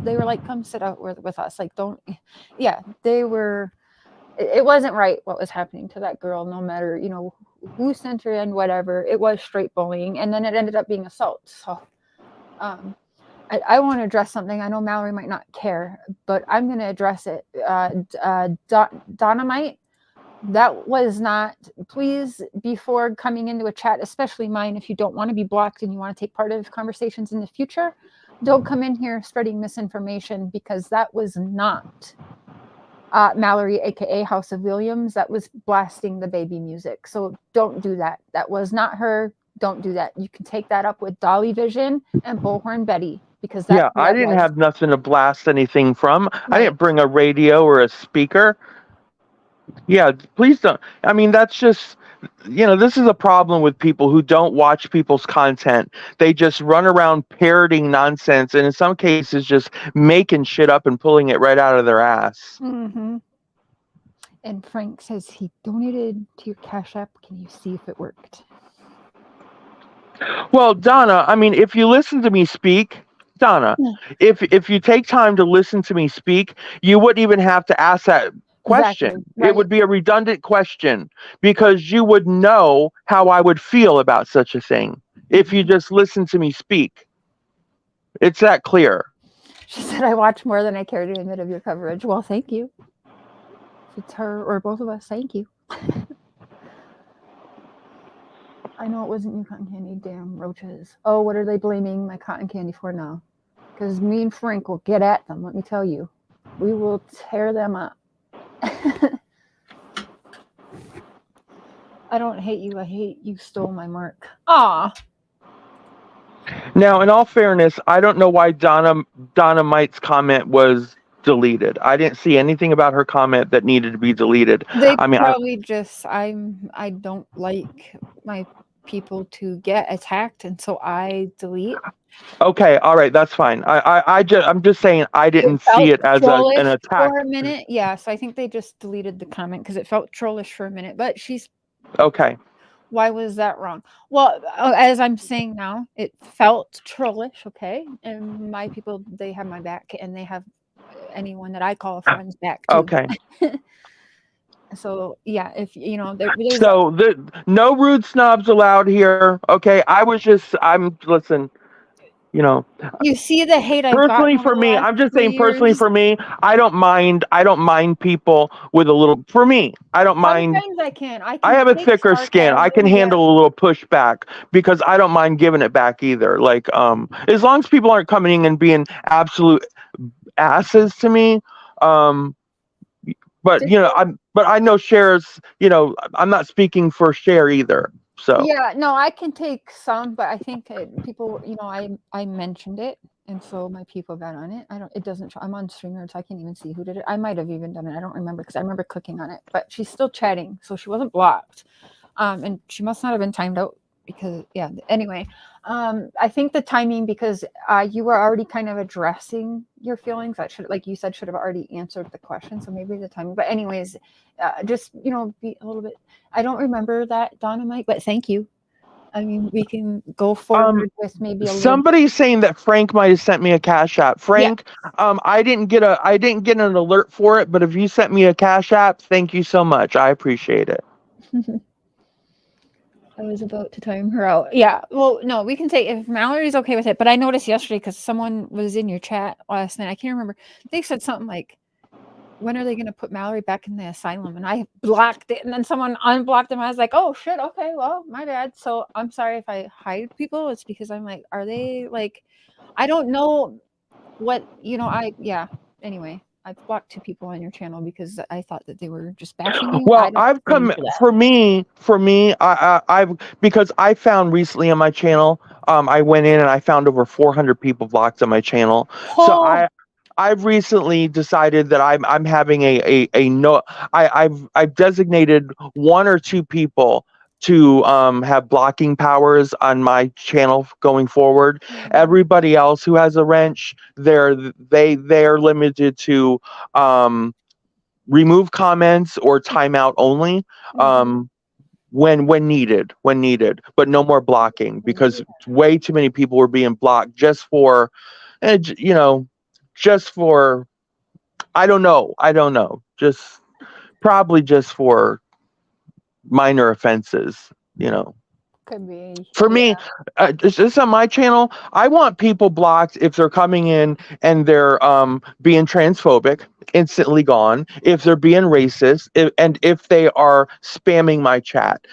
were like, come sit out with us. Like, don't, yeah, they were. It wasn't right what was happening to that girl, no matter, who sent her in, whatever. It was straight bullying, and then it ended up being assault. So, um, I want to address something. I know Mallory might not care, but I'm going to address it. Dynamite, that was not, please, before coming into a chat, especially mine, if you don't want to be blocked and you want to take part of conversations in the future, don't come in here spreading misinformation, because that was not Mallory, aka House of Williams, that was blasting the baby music. So don't do that. That was not her. Don't do that. You can take that up with Dolly Vision and Bullhorn Betty, because that's Yeah, who I that didn't was. have nothing to blast anything from. I Right. didn't bring a radio or a speaker. Yeah, please don't. I mean, that's just, this is a problem with people who don't watch people's content. They just run around parroting nonsense, and in some cases, just making shit up and pulling it right out of their ass. Mm-hmm. And Frank says he donated to your Cash App. Can you see if it worked? Well, Donna, I mean, if you listen to me speak, Donna, Yeah. if you take time to listen to me speak, you wouldn't even have to ask that Exactly. question. It Right. would be a redundant question, because you would know how I would feel about such a thing if you just listen to me speak. It's that clear. She said, I watch more than I care to admit of your coverage. Well, thank you. If it's her or both of us, thank you. I know it wasn't you, cotton candy. Damn roaches. Oh, what are they blaming my cotton candy for now? Because me and Frank will get at them, let me tell you. We will tear them up. I don't hate you. I hate you stole my mark. Aw. Now, in all fairness, I don't know why Donna Mite's comment was deleted. I didn't see anything about her comment that needed to be deleted. They I mean, probably just, I don't like my people to get attacked, and so I delete. okay, all right, that's fine. I'm just saying I It didn't see felt it as an trollish attack. for a minute. Yeah, so I think they just deleted the comment because it felt trollish for a minute. But Okay. why was that wrong? Well, as I'm saying now, it felt trollish, okay? And my people, they have my back, and they have anyone that I call a friend's back too. Okay. So yeah, if there's So no rude snobs allowed here. Okay. Listen, you see the hate I've gotten personally over for the me, last I'm just 3 saying personally years. for me, I don't mind people with a little, for me, I don't mind. Sometimes I can. I I can have a take thicker skin. I can sarcasm. Yeah. handle a little pushback because I don't mind giving it back either. Like, as long as people aren't coming in and being absolute asses to me, but Just I know Cher's, I'm not speaking for Cher either. So yeah, no, I can take some, but I think people, I mentioned it, and so my people got on it. It doesn't show. I'm on StreamYard, so I can't even see who did it. I might have even done it. I don't remember because I remember clicking on it. But she's still chatting, so she wasn't blocked. And she must not have been timed out because yeah. Anyway, I think the timing because you were already kind of addressing your feelings that should, like you said, should have already answered the question. So maybe the timing. But anyways, just be a little bit. I don't remember that, Donna Mike, but thank you. I mean, we can go forward with maybe a little. Somebody's saying that Frank might have sent me a Cash App. Frank, I didn't get an alert for it, but if you sent me a Cash App, thank you so much. I appreciate it. I was about to time her out. Yeah. Well, no, we can say if Mallory's okay with it. But I noticed yesterday because someone was in your chat last night. I can't remember. They said something like, when are they going to put Mallory back in the asylum? And I blocked it. And then someone unblocked them. I was like, oh, shit. Okay. Well, my bad. So I'm sorry if I hide people. It's because I'm like, are they like, I don't know what, anyway. I've blocked 2 people on your channel because I thought that they were just bashing you. Well, I've come for me. I've because I found recently on my channel. I went in and I found over 400 people blocked on my channel. So I've recently decided that I'm having a no. I've designated 1 or 2 people to have blocking powers on my channel going forward. Everybody else who has a wrench, they're limited to remove comments or timeout only when needed, but no more blocking because way too many people were being blocked just for I don't know, just probably just for minor offenses, Could be. For me, just on my channel, I want people blocked if they're coming in and they're being transphobic, instantly gone. If they're being racist, and if they are spamming my chat,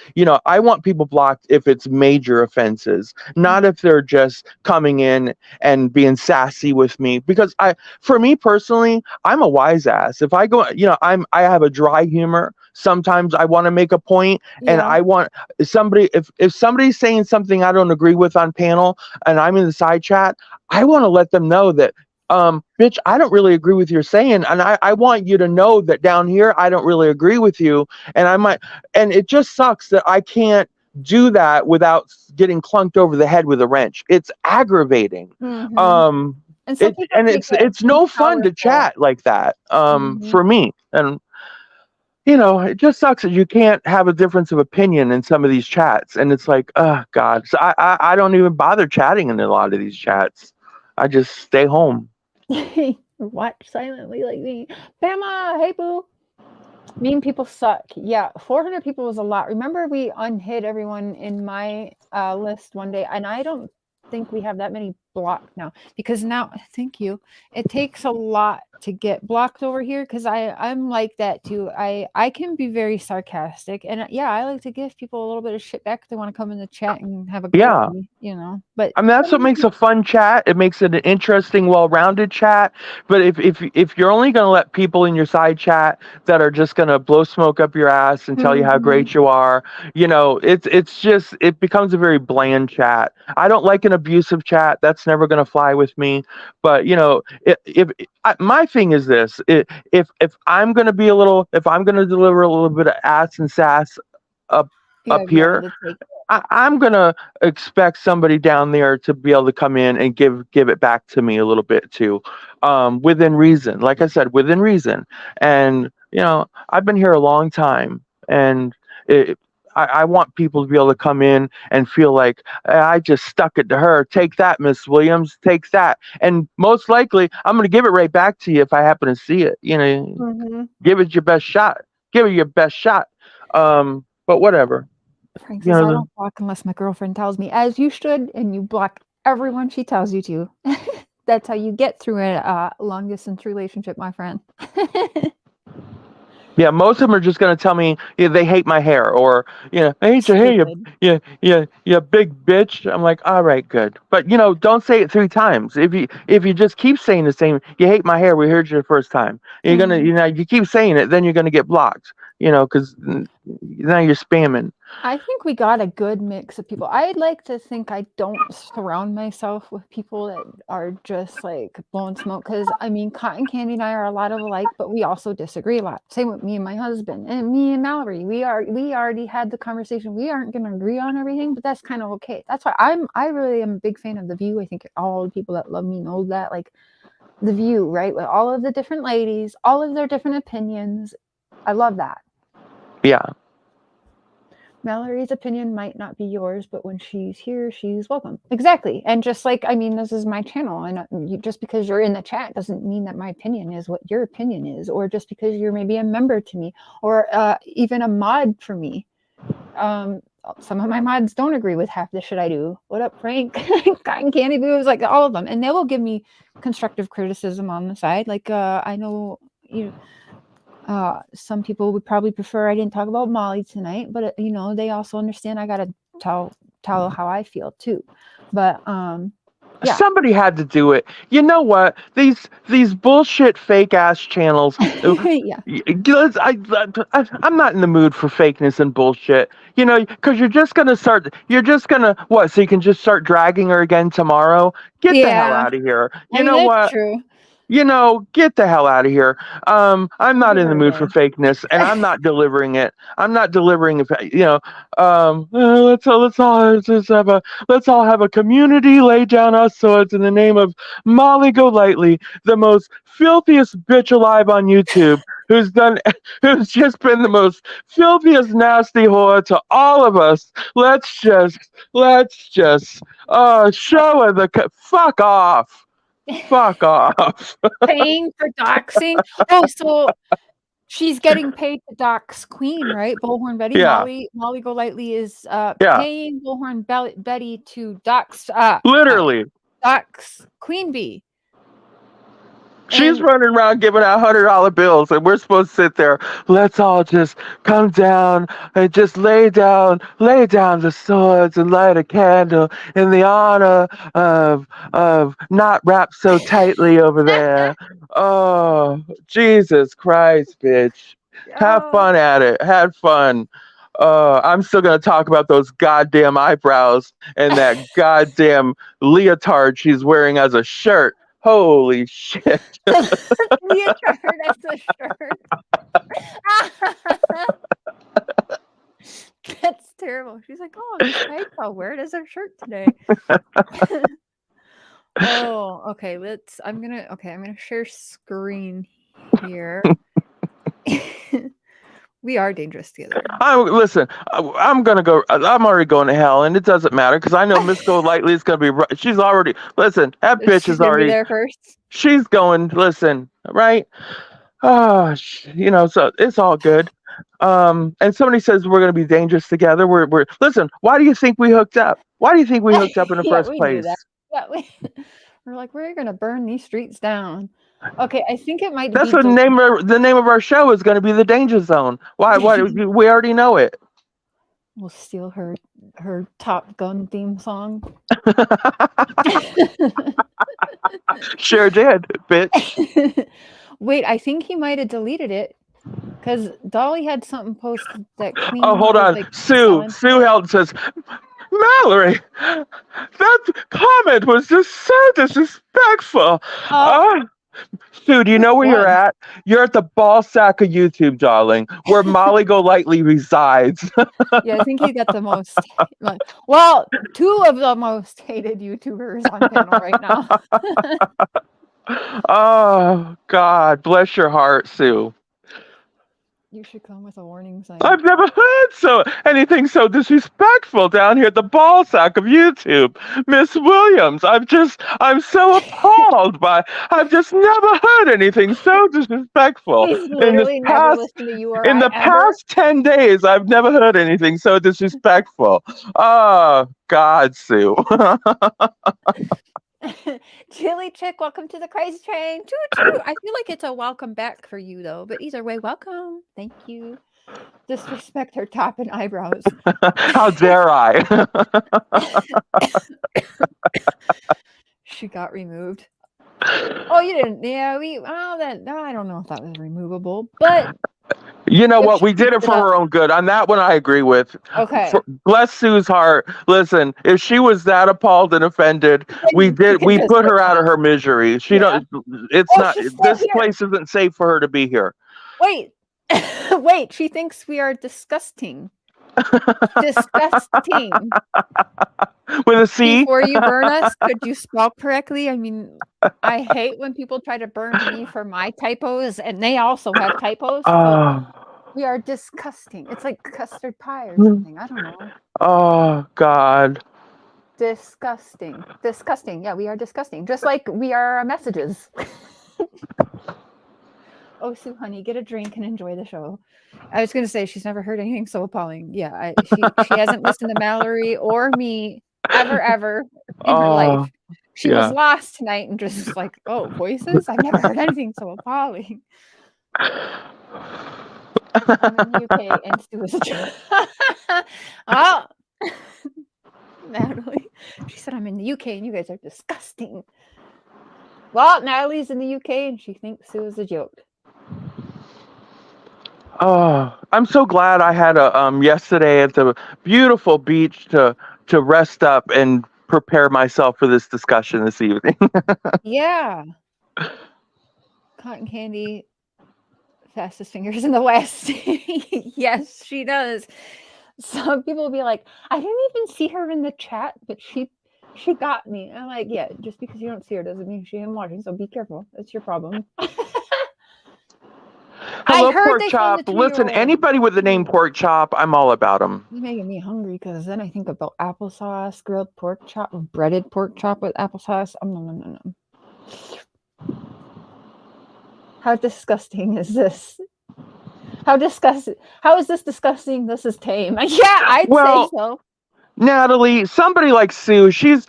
I want people blocked if it's major offenses, not if they're just coming in and being sassy with me. Because for me personally, I'm a wise ass. If I go, I have a dry humor. Sometimes I want to make a point, and I want somebody. If somebody's saying something I don't agree with on panel, and I'm in the side chat, I want to let them know that, bitch, I don't really agree with your saying, and I want you to know that down here I don't really agree with you, and it just sucks that I can't do that without getting clunked over the head with a wrench. It's aggravating. It's no fun to chat like that for me. And it just sucks that you can't have a difference of opinion in some of these chats. And it's like, oh God. So I don't even bother chatting in a lot of these chats. I just stay home. Watch silently like me. Bama, hey boo. Mean people suck. Yeah, 400 people was a lot. Remember we unhid everyone in my list one day, and I don't think we have that many blocked now because now, thank you. It takes a lot to get blocked over here because I'm like that too. I can be very sarcastic, and I like to give people a little bit of shit back if they want to come in the chat and have a go, But I mean, that's what makes a fun chat. It makes it an interesting, well-rounded chat. But if you're only going to let people in your side chat that are just going to blow smoke up your ass and tell you how great you are, it becomes a very bland chat. I don't like an abusive chat. That's never going to fly with me. But my thing is this: if I'm going to deliver a little bit of ass and sass up here, I'm going to expect somebody down there to be able to come in and give it back to me a little bit too, within reason. Like I said, within reason. And I've been here a long time, and I want people to be able to come in and feel like I just stuck it to her. Take that, Miss Williams. Take that. And most likely, I'm going to give it right back to you if I happen to see it. Give it your best shot. Give it your best shot. But whatever. Frank says, I don't block unless my girlfriend tells me, as you should, and you block everyone she tells you to. That's how you get through a long distance relationship, my friend. Yeah, most of them are just going to tell me they hate my hair, or I hate your hair, you big bitch. I'm like, all right, good, but don't say it 3 times. If you just keep saying the same, you hate my hair, we heard you the first time. You're gonna you keep saying it, then you're gonna get blocked. Because now you're spamming. I think we got a good mix of people. I'd like to think I don't surround myself with people that are just like blowing smoke. Because I mean, Cotton Candy and I are a lot of alike, but we also disagree a lot. Same with me and my husband, and me and Mallory. We already had the conversation. We aren't going to agree on everything, but that's kind of okay. That's why I really am a big fan of The View. I think all the people that love me know that. Like The View, right? With all of the different ladies, all of their different opinions. I love that. Yeah. Mallory's opinion might not be yours, but when she's here, she's welcome. Exactly. And just like, I mean, this is my channel, and just because you're in the chat doesn't mean that my opinion is what your opinion is, or just because you're maybe a member to me, or even a mod for me. Some of my mods don't agree with half the shit I do. What up, Frank? Cotton Candy Boobs, like all of them. And they will give me constructive criticism on the side. Like, I know, some people would probably prefer I didn't talk about Molly tonight, but they also understand I gotta tell how I feel too. But yeah. Somebody had to do it. You know what? These bullshit fake ass channels. Yeah. I'm not in the mood for fakeness and bullshit. Because you're just gonna start. You're just gonna what? So you can just start dragging her again tomorrow. Get the hell Yeah. out of here. I You mean, know that's what? true. Get the hell out of here. I'm not Give in the her a mood for day. fakeness, and I'm not delivering it. I'm not delivering it. Let's all have a community lay down our swords in the name of Molly Golightly, the most filthiest bitch alive on YouTube, who's just been the most filthiest nasty whore to all of us. Let's just show her fuck off. Fuck off. Paying for doxing. Oh, so she's getting paid to dox Queen, right? Bullhorn Betty. Yeah, Molly Golightly is yeah. paying Bullhorn Betty to Literally. dox Queen Bee. She's And running around giving out $100 bills, and we're supposed to sit there. Let's all just come down and just lay down the swords and light a candle in the honor of not wrapped so tightly over there. Oh, Jesus Christ, bitch! Have oh, fun at it. Have fun. I'm still gonna talk about those goddamn eyebrows and that goddamn leotard she's wearing as a shirt. Holy shit. leotard as a shirt. That's terrible. She's like, oh, this tights I'll wear it as a shirt today. Oh, okay. I'm gonna share screen here. We are dangerous together. Listen, I'm gonna go. I'm already going to hell, and it doesn't matter because I know Miss Golightly is gonna be. She's already. Listen, that bitch She's is gonna be already. there first. She's going. Listen, right? So it's all good. And somebody says we're gonna be dangerous together. We're. Listen. Why do you think we hooked up? Why do you think we hooked up in the Yeah, first we knew place? that. Yeah, we're like, we're gonna burn these streets down. Okay, I think it might That's be what the name of our show is going to be, the Danger Zone. Why? We already know it. We'll steal her Top Gun theme song. Sure did, bitch. Wait, I think he might have deleted it because Dolly had something posted that Queen Oh, hold was on. like Sue selling. Helton says, Mallery, that comment was just so disrespectful. Oh, Sue, do you which know where you're one? at? You're at the ball sack of YouTube, darling, where Molly Golightly resides. Yeah, I think he got the most. Well, two of the most hated YouTubers on panel right now. Oh, God, bless your heart, Sue. You should come with a warning sign. I've never heard anything so disrespectful down here at the ball sack of YouTube, Miss Williams. I'm so appalled by. I've just never heard anything so disrespectful He's literally never listened to in URI the ever. past 10 days. I've never heard anything so disrespectful. Oh God, Sue. Chili Chick, welcome to the Crazy Train. Choo choo. I feel like it's a welcome back for you though, but either way, welcome. Thank you. Disrespect her top and eyebrows. How dare I? She got removed. Oh, you didn't. Yeah, I don't know if that was removable, but You know If what? she We did keeps it it for up. her own good. On that one, I agree with. Okay. Bless Sue's heart. Listen, if she was that appalled and offended, we Then she did. can We just put get her out of out. her misery. She Yeah. don't. It's Oh, not. she's still This here. place isn't safe for her to be here. Wait. Wait, she thinks we are disgusting. Disgusting. With a C. Before you burn us, could you spell correctly? I mean, I hate when people try to burn me for my typos, and they also have typos. So Oh. we are disgusting. It's like custard pie or something. I don't know. Oh God. Disgusting. Disgusting. Yeah, we are disgusting. Just like we are messages. Oh, Sue, honey, get a drink and enjoy the show. I was going to say she's never heard anything so appalling. Yeah, she hasn't listened to Mallery or me ever in her life. Oh She was yeah. lost tonight and just like, oh, voices? I've never heard anything so appalling. I'm in the UK and Sue is a oh, Natalie. She said I'm in the UK and you guys are disgusting. Well, Natalie's in the UK and she thinks Sue is a joke. Oh, I'm so glad I had a yesterday at the beautiful beach to rest up and prepare myself for this discussion this evening. Yeah. Cotton candy, fastest fingers in the West. Yes, she does. Some people will be like, I didn't even see her in the chat, but she got me. I'm like, yeah, just because you don't see her doesn't mean she ain't watching. So be careful. That's your problem. Hello, I heard pork they found the chop. Listen, 2-year-old. anybody with the name pork chop, I'm all about them. You're making me hungry because then I think about applesauce, grilled pork chop, breaded pork chop with applesauce. No. How disgusting is this? How disgusting? How is this disgusting? This is tame. Yeah, I'd say so. Natalie, somebody like Sue, she's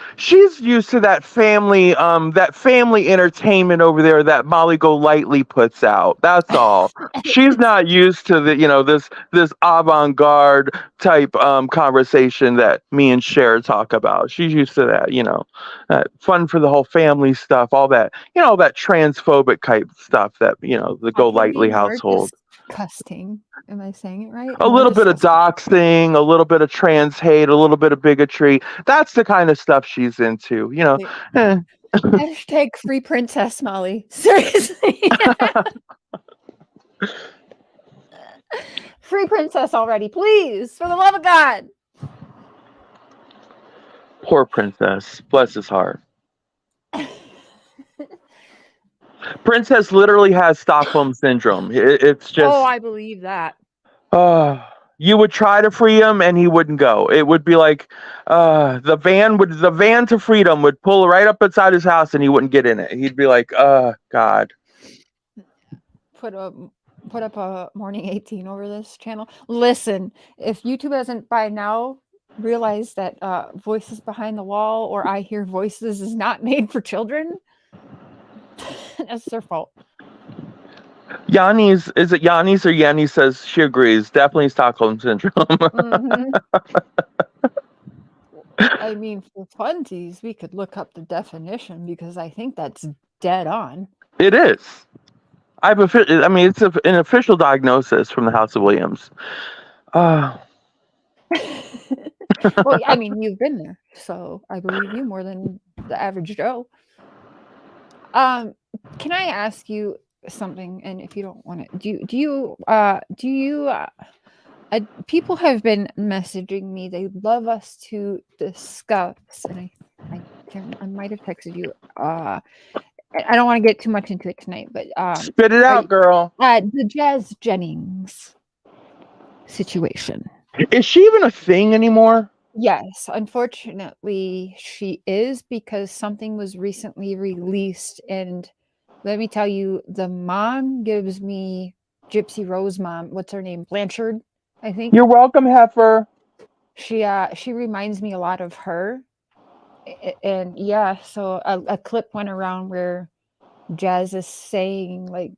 used to that family entertainment over there that Molly Golightly puts out. That's all. She's not used to this avant-garde type conversation that me and Cher talk about. She's used to that fun for the whole family stuff, all that that transphobic type stuff that the How can it Golightly be more household. disgusting? Am I saying it right? A More little bit of disgusting. doxing, a little bit of trans hate, a little bit of bigotry. That's the kind of stuff she's into. Hashtag free Princess Molly. Seriously. Free Princess already, please, for the love of God. Poor princess. Bless his heart. Princess literally has Stockholm syndrome. It's just. Oh, I believe that. You would try to free him and he wouldn't go. It would be like the van to freedom would pull right up inside his house and he wouldn't get in it. He'd be like, God. Put up a morning 18 over this channel. Listen, if YouTube hasn't by now realized that Voices Behind the Wall or I Hear Voices is not made for children, that's their fault. Yanni's, is it Yanni's or Yanni says she agrees. Definitely Stockholm syndrome. Mm-hmm. I mean, for funsies, we could look up the definition because I think that's dead on. It is. It's an official diagnosis from the House of Williams. Well, I mean, you've been there, so I believe you more than the average Joe. Can I ask you something? And if you don't want to, people have been messaging me. They love us to discuss, and I might have texted you. I don't want to get too much into it tonight, but spit it out, girl. The Jazz Jennings situation. Is she even a thing anymore? Yes, unfortunately, she is because something was recently released, and let me tell you, the mom gives me Gypsy Rose mom. What's her name? Blanchard, I think. You're welcome, Heifer. She reminds me a lot of her, and yeah. So a clip went around where Jazz is saying like,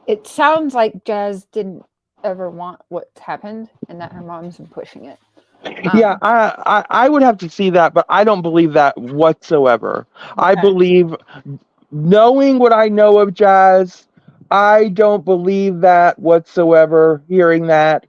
it sounds like Jazz didn't ever want what's happened and that her mom's been pushing it. Yeah, I would have to see that, but I don't believe that whatsoever. Okay. I believe, knowing what I know of Jazz, I don't believe that whatsoever. Hearing that,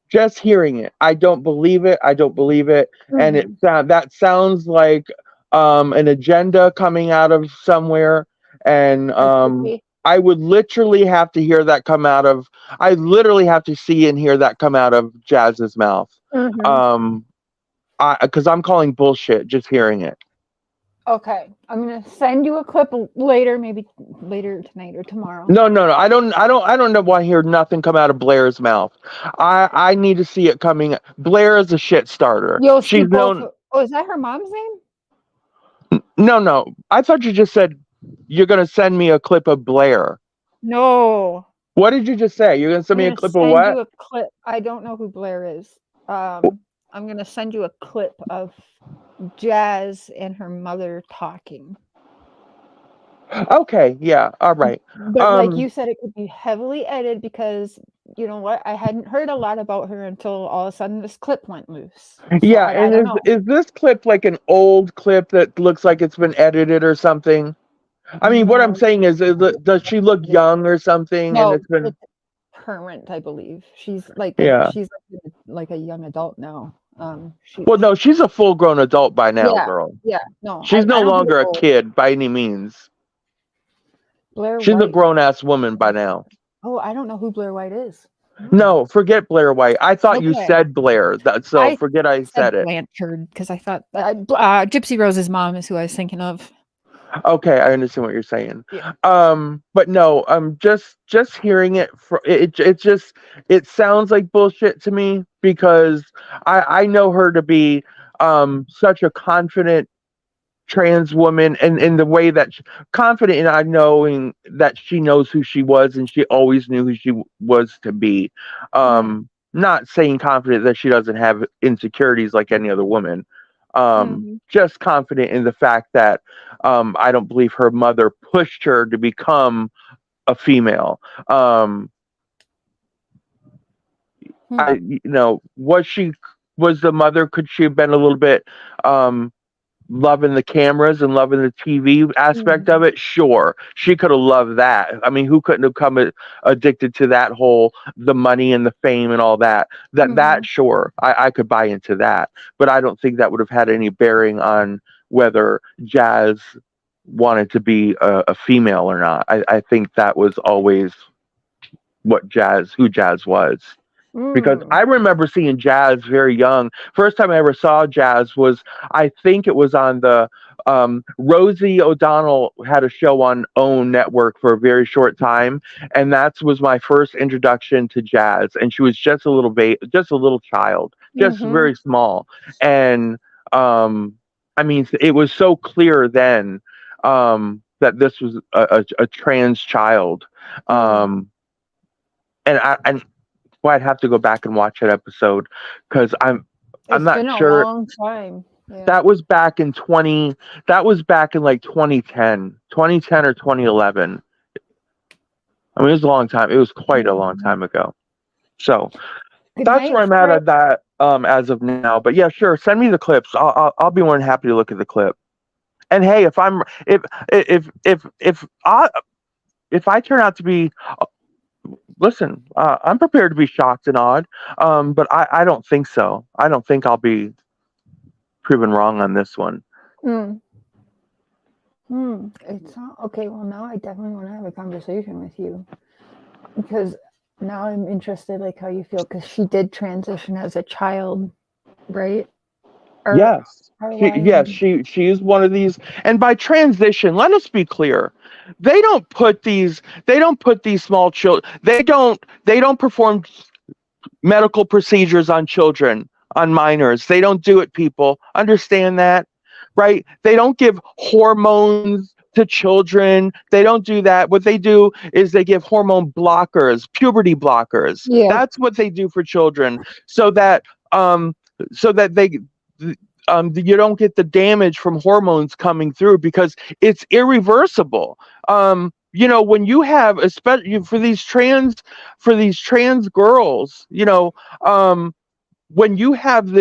just hearing it, I don't believe it. I don't believe it, and Hmm. that sounds like an agenda coming out of somewhere, and It could be. I would literally have to hear that come out of. I literally have to see and hear that come out of Jazz's mouth, Hmm. um, because I'm calling bullshit just hearing it. Okay, I'm gonna send you a clip later, maybe later tonight or tomorrow. No, no, no. I don't know why I hear nothing come out of Blair's mouth. I need to see it coming. Blair is a shit starter. You'll see She's both. known. Oh, is that her mom's name? No, no. I thought you just said you're gonna send me a clip of Blair. No, What did you just say? You're gonna send I'm me a gonna clip of send what? you a clip. I don't know who Blair is. I'm gonna send you a clip of Jazz and her mother talking. Okay, yeah, all right. But like Um, you said, it could be heavily edited because you know what? I hadn't heard a lot about her until all of a sudden this clip went loose. So yeah, I and don't is know. is this clip like an old clip that looks like it's been edited or something? I mean, what I'm No, saying is does she look young or something? And no, it's been, it's current, I believe. yeah. She's like a young adult now. Well, no, she's a full-grown adult by now, Yeah, girl. yeah. No, She's I no don't think it's longer a old. kid by any means. Blair She's a White. grown-ass woman by now. Oh, I don't know who Blair White is. Hmm. No, forget Blair White. I thought you Okay. said Blair. So I forget I said said it. Blanchard because I thought Gypsy Rose's mom is who I was thinking of. Okay, I understand what you're saying. Yeah. But no, just hearing it it just it sounds like bullshit to me because I know her to be such a confident trans woman, and in the way that confident in I knowing that she knows who she was and she always knew who she was to be. Mm, Not saying confident that she doesn't have insecurities like any other woman. mhm, Just confident in the fact that I don't believe her mother pushed her to become a female. hmm, Was the mother, could she have been a little bit um loving the cameras and loving the TV aspect of mhm, it? Sure, she could have loved that. I mean, who couldn't have come addicted to that whole the money and the fame and all that? That mhm, sure, I could buy into that, but I don't think that would have had any bearing on whether Jazz wanted to be a female or not. I think that was always who Jazz was, because mm, I remember seeing Jazz very young. First time I ever saw Jazz was, I think it was on the Rosie O'Donnell had a show on OWN network for a very short time, and that was my first introduction to Jazz. And she was just a little just a little child, just mhm, very small. And I mean, it was so clear then that this was a trans child. mm. Um, and well, I'd have to go back and watch that episode because I'm It's not been a sure. long time. Yeah. That was back in 20. That was back in like 2010 or 2011. I mean, it was a long time. It was quite a long Mhm. time ago. So Good that's where night, I'm at Fred. that as of now. But yeah, sure. Send me the clips. I'll be more than happy to look at the clip. And hey, if I turn out to be, listen, I'm prepared to be shocked and awed. But I don't think so. I don't think I'll be proven wrong on this one. Mm. It's not okay. Well, now I definitely want to have a conversation with you because now I'm interested, like how you feel, because she did transition as a child, right? Or Yes. our Yes, lion. she is one of these. And by transition, let us be clear. They don't put these small children. They don't perform medical procedures on children, on minors. They don't do it, people. Understand that, right? They don't give hormones to children. They don't do that. What they do is they give hormone blockers, puberty blockers. Yeah. That's what they do for children, so that um they you don't get the damage from hormones coming through, because it's irreversible. When you have, especially for these trans girls, when you have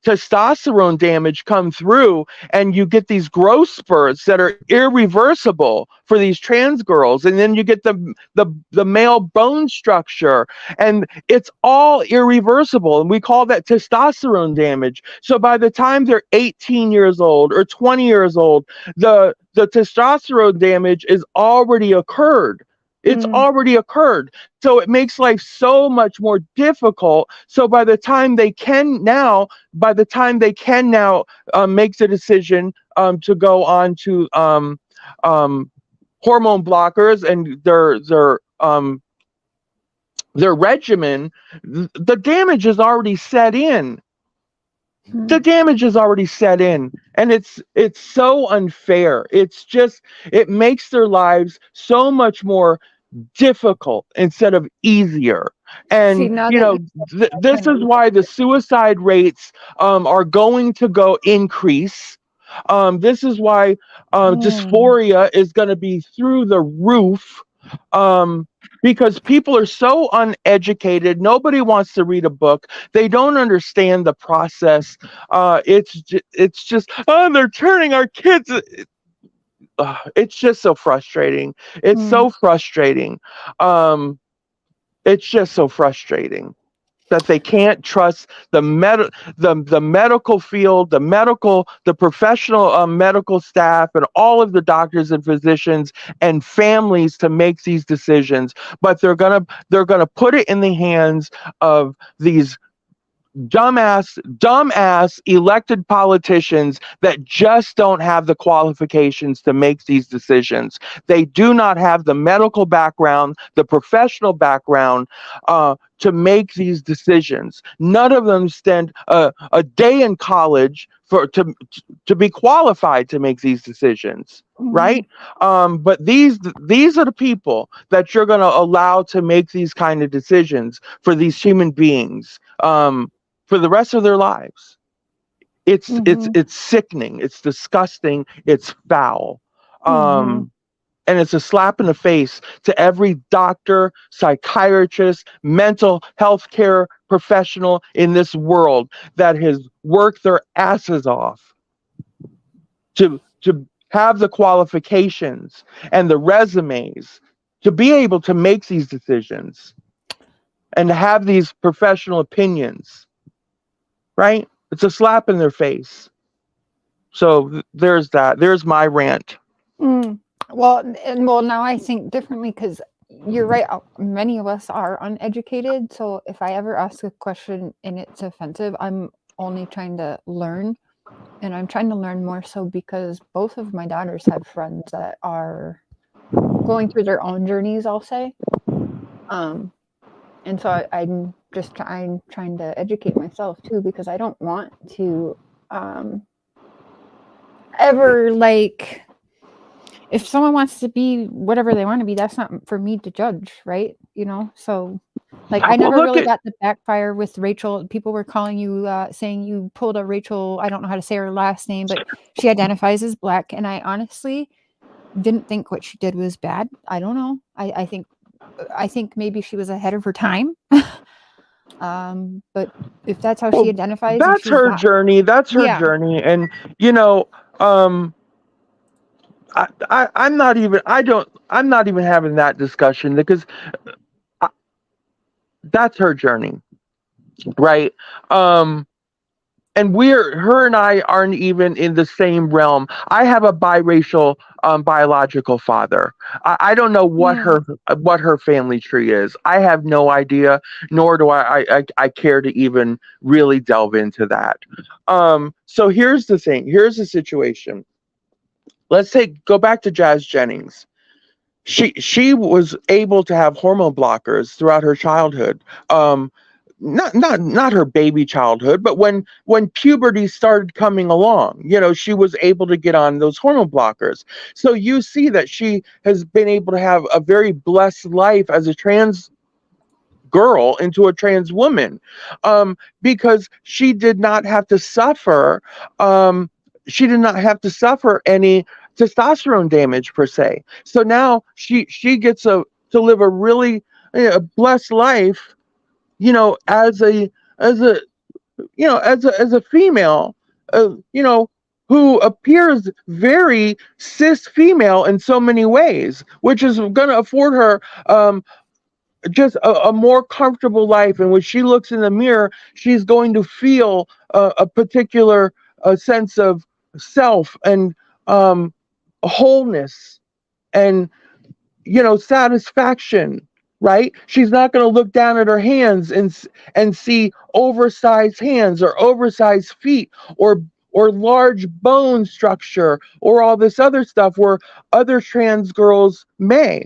testosterone damage come through, and you get these growth spurts that are irreversible for these trans girls, and then you get the male bone structure, and it's all irreversible, and we call that testosterone damage. So by the time they're 18 years old or 20 years old, the testosterone damage is already occurred. It's already occurred. So it makes life so much more difficult. So by the time they can now make the decision to go on to hormone blockers and their regimen, the damage is already set in. The damage is already set in, and it's so unfair. It makes their lives so much more difficult instead of easier. See, And now that you this is why the suicide rates are going to go increase. This is why dysphoria is going to be through the roof, because people are so uneducated. Nobody wants to read a book. They don't understand the process. It's just, oh, they're turning our kids. It's just so frustrating. It's so frustrating. It's just so frustrating that they can't trust the medical field, the professional medical staff, and all of the doctors and physicians and families to make these decisions. But they're gonna put it in the hands of these dumbass elected politicians that just don't have the qualifications to make these decisions. They do not have the medical background, the professional background to make these decisions. None of them spend a day in college to be qualified to make these decisions. Right? But these are the people that you're going to allow to make these kind of decisions for these human beings for the rest of their lives. It's sickening. It's disgusting. It's foul. And it's a slap in the face to every doctor, psychiatrist, mental health care professional in this world that has worked their asses off to have the qualifications and the resumes to be able to make these decisions and to have these professional opinions. Right? It's a slap in their face. So there's that. There's my rant. Well, now I think differently, because you're right. Many of us are uneducated. So if I ever ask a question and it's offensive, I'm only trying to learn. And I'm trying to learn more so because both of my daughters have friends that are going through their own journeys, I'll say. And so I'm just trying to educate myself too, because I don't want to ever, like, if someone wants to be whatever they want to be, that's not for me to judge, right? You know, so like I never really got the backfire with Rachel. People were calling you, saying you pulled a Rachel. I don't know how to say her last name, but she identifies as Black, and I honestly didn't think what she did was bad. I don't know. I think maybe she was ahead of her time. But if that's how she identifies, that's her journey. That's her journey. And you know, I'm not even having that discussion, because that's her journey, right? And her and I aren't even in the same realm. I have a biracial biological father. I don't know what her family tree is. I have no idea, nor do I care to even really delve into that. So here's the thing. Here's the situation. Let's go back to Jazz Jennings. She was able to have hormone blockers throughout her childhood. Not her baby childhood, but when puberty started coming along, you know, she was able to get on those hormone blockers. So you see that she has been able to have a very blessed life as a trans girl into a trans woman, because she did not have to suffer. She did not have to suffer any testosterone damage per se. So now she gets to live a really blessed life, you know, as a as a female, who appears very cis female in so many ways, which is going to afford her just a more comfortable life. And when she looks in the mirror, she's going to feel a particular sense of self and wholeness and satisfaction, right? She's not going to look down at her hands and see oversized hands or oversized feet or large bone structure or all this other stuff where other trans girls may.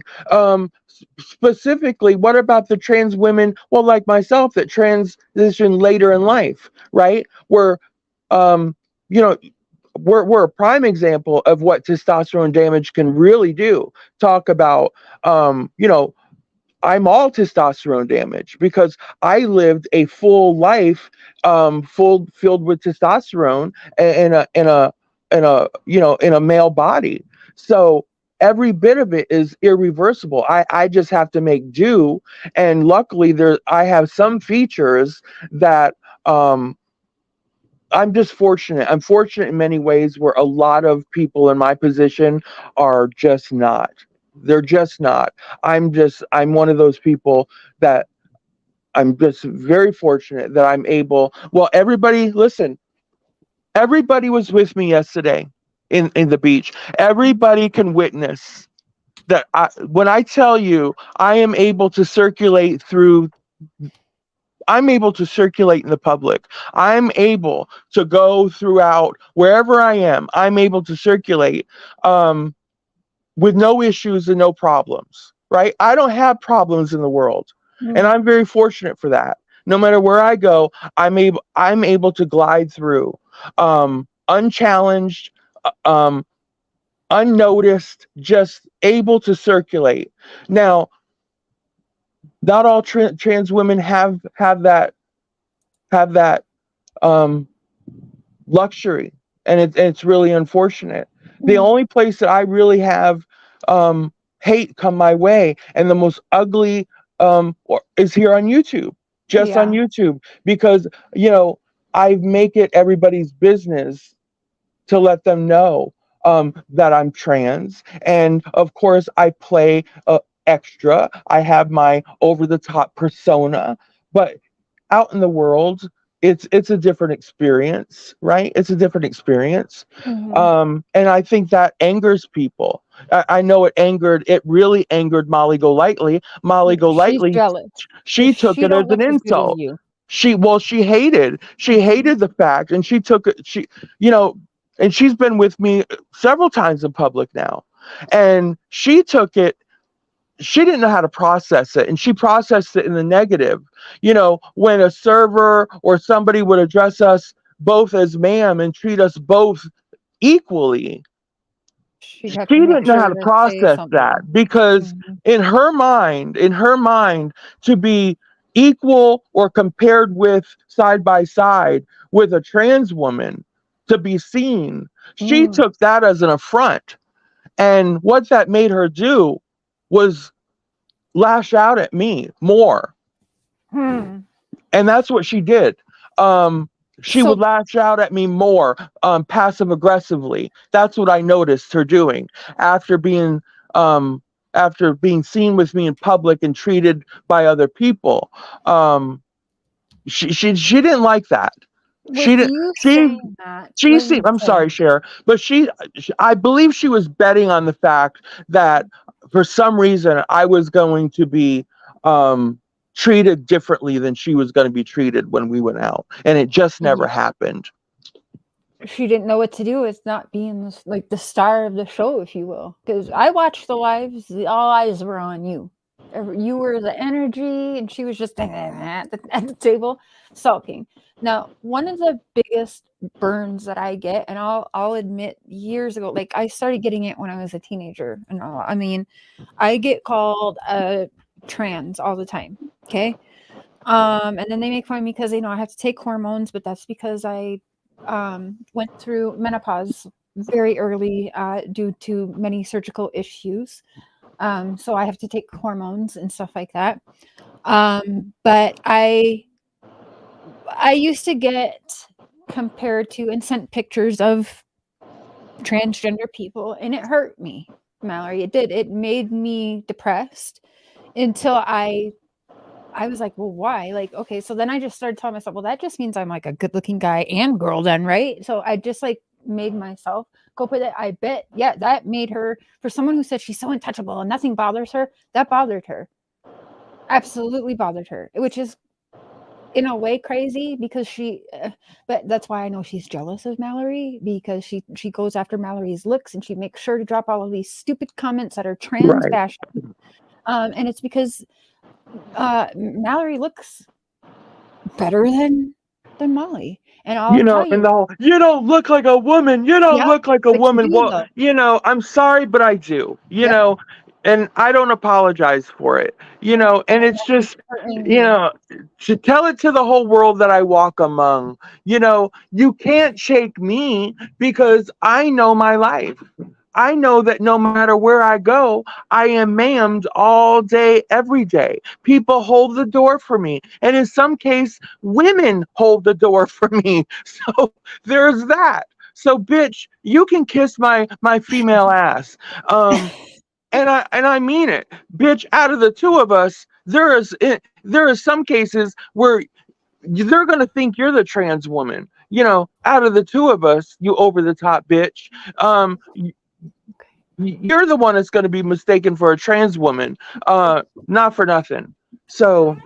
Specifically, what about the trans women, well, like myself, that transition later in life, right? Where you know we're a prime example of what testosterone damage can really do. Talk about, I'm all testosterone damage because I lived a full life, full filled with testosterone in a male body. So every bit of it is irreversible. I just have to make do, and luckily I have some features that I'm just fortunate. I'm fortunate in many ways where a lot of people in my position are just not. They're just not. I'm one of those people that I'm just very fortunate that I'm able. Well, everybody, listen, everybody was with me yesterday in the beach. Everybody can witness that when I tell you I'm able to circulate in the public. I'm able to go throughout wherever I am. I'm able to circulate with no issues and no problems, right? I don't have problems in the world. And I'm very fortunate for that. No matter where I go, I'm able to glide through unchallenged, um, unnoticed, just able to circulate. Now, not all trans women have that um, luxury, and it's really unfortunate. The only place that I really have hate come my way, and the most ugly is here on YouTube, just on YouTube, because I make it everybody's business to let them know that I'm trans, and of course I play extra. I have my over the top persona, but out in the world, it's a different experience, right? It's a different experience. And I think that angers people. I know it really angered Molly Golightly. Molly She's Golightly, jealous. she took She it as don't an look as good as insult. you. She hated the fact, and she took it, and she's been with me several times in public now, and she took it, she didn't know how to process it, and she processed it in the negative. When a server or somebody would address us both as ma'am and treat us both equally, She'd she have to make didn't know how sure to to say process that, something. because in her mind, to be equal or compared with, side by side with, a trans woman, to be seen, she took that as an affront. And what that made her do was lash out at me more. Hmm. And that's what she did. She would So lash out at me more, passive aggressively. That's what I noticed her doing after being seen with me in public and treated by other people. She didn't like that. She with didn't. you She saying that, she let me seemed. I'm say, sorry, Cher, but I believe she was betting on the fact that for some reason I was going to be treated differently than she was going to be treated when we went out, and it just never happened. she didn't know what to do with not being like the star of the show, if you will. Because I watched the lives, all eyes were on you. You were the energy, and she was just at the table sulking. Now, one of the biggest burns that I get, and I'll admit, years ago, like I started getting it when I was a teenager, and I mean, I get called trans all the time. Okay, and then they make fun of me because they know I have to take hormones, but that's because I went through menopause very early due to many surgical issues. So I have to take hormones and stuff like that. But I I used to get compared to and sent pictures of transgender people, and it hurt me, Mallory. It did. It made me depressed until I was like, well, why? Like, okay, so then I just started telling myself, well, that just means I'm like a good looking guy and girl then, right? So I just like made myself cope with it. I bet, yeah, that made her, for someone who said she's so untouchable and nothing bothers her, that bothered her. Absolutely bothered her, which is in a way crazy because but that's why I know she's jealous of Mallory, because she goes after Mallory's looks and she makes sure to drop all of these stupid comments that are trans Right. bashing. And it's because Mallory looks better than Molly. And I'll tell And you, the whole, you don't look like a woman. You don't yeah, look like a but you woman. do Well, though. I'm sorry, but I do. Yep. And I don't apologize for it. Yep. And And it's just, hurting you me. know, to tell it to the whole world that I walk among. You can't shake me because I know my life. I know that no matter where I go, I am ma'amed all day, every day. People hold the door for me. And in some case, women hold the door for me. So there's that. So bitch, you can kiss my female ass. And I mean it. Bitch, out of the two of us, there are some cases where they're gonna think you're the trans woman. Out of the two of us, you over the top bitch. You're the one that's going to be mistaken for a trans woman, not for nothing. So,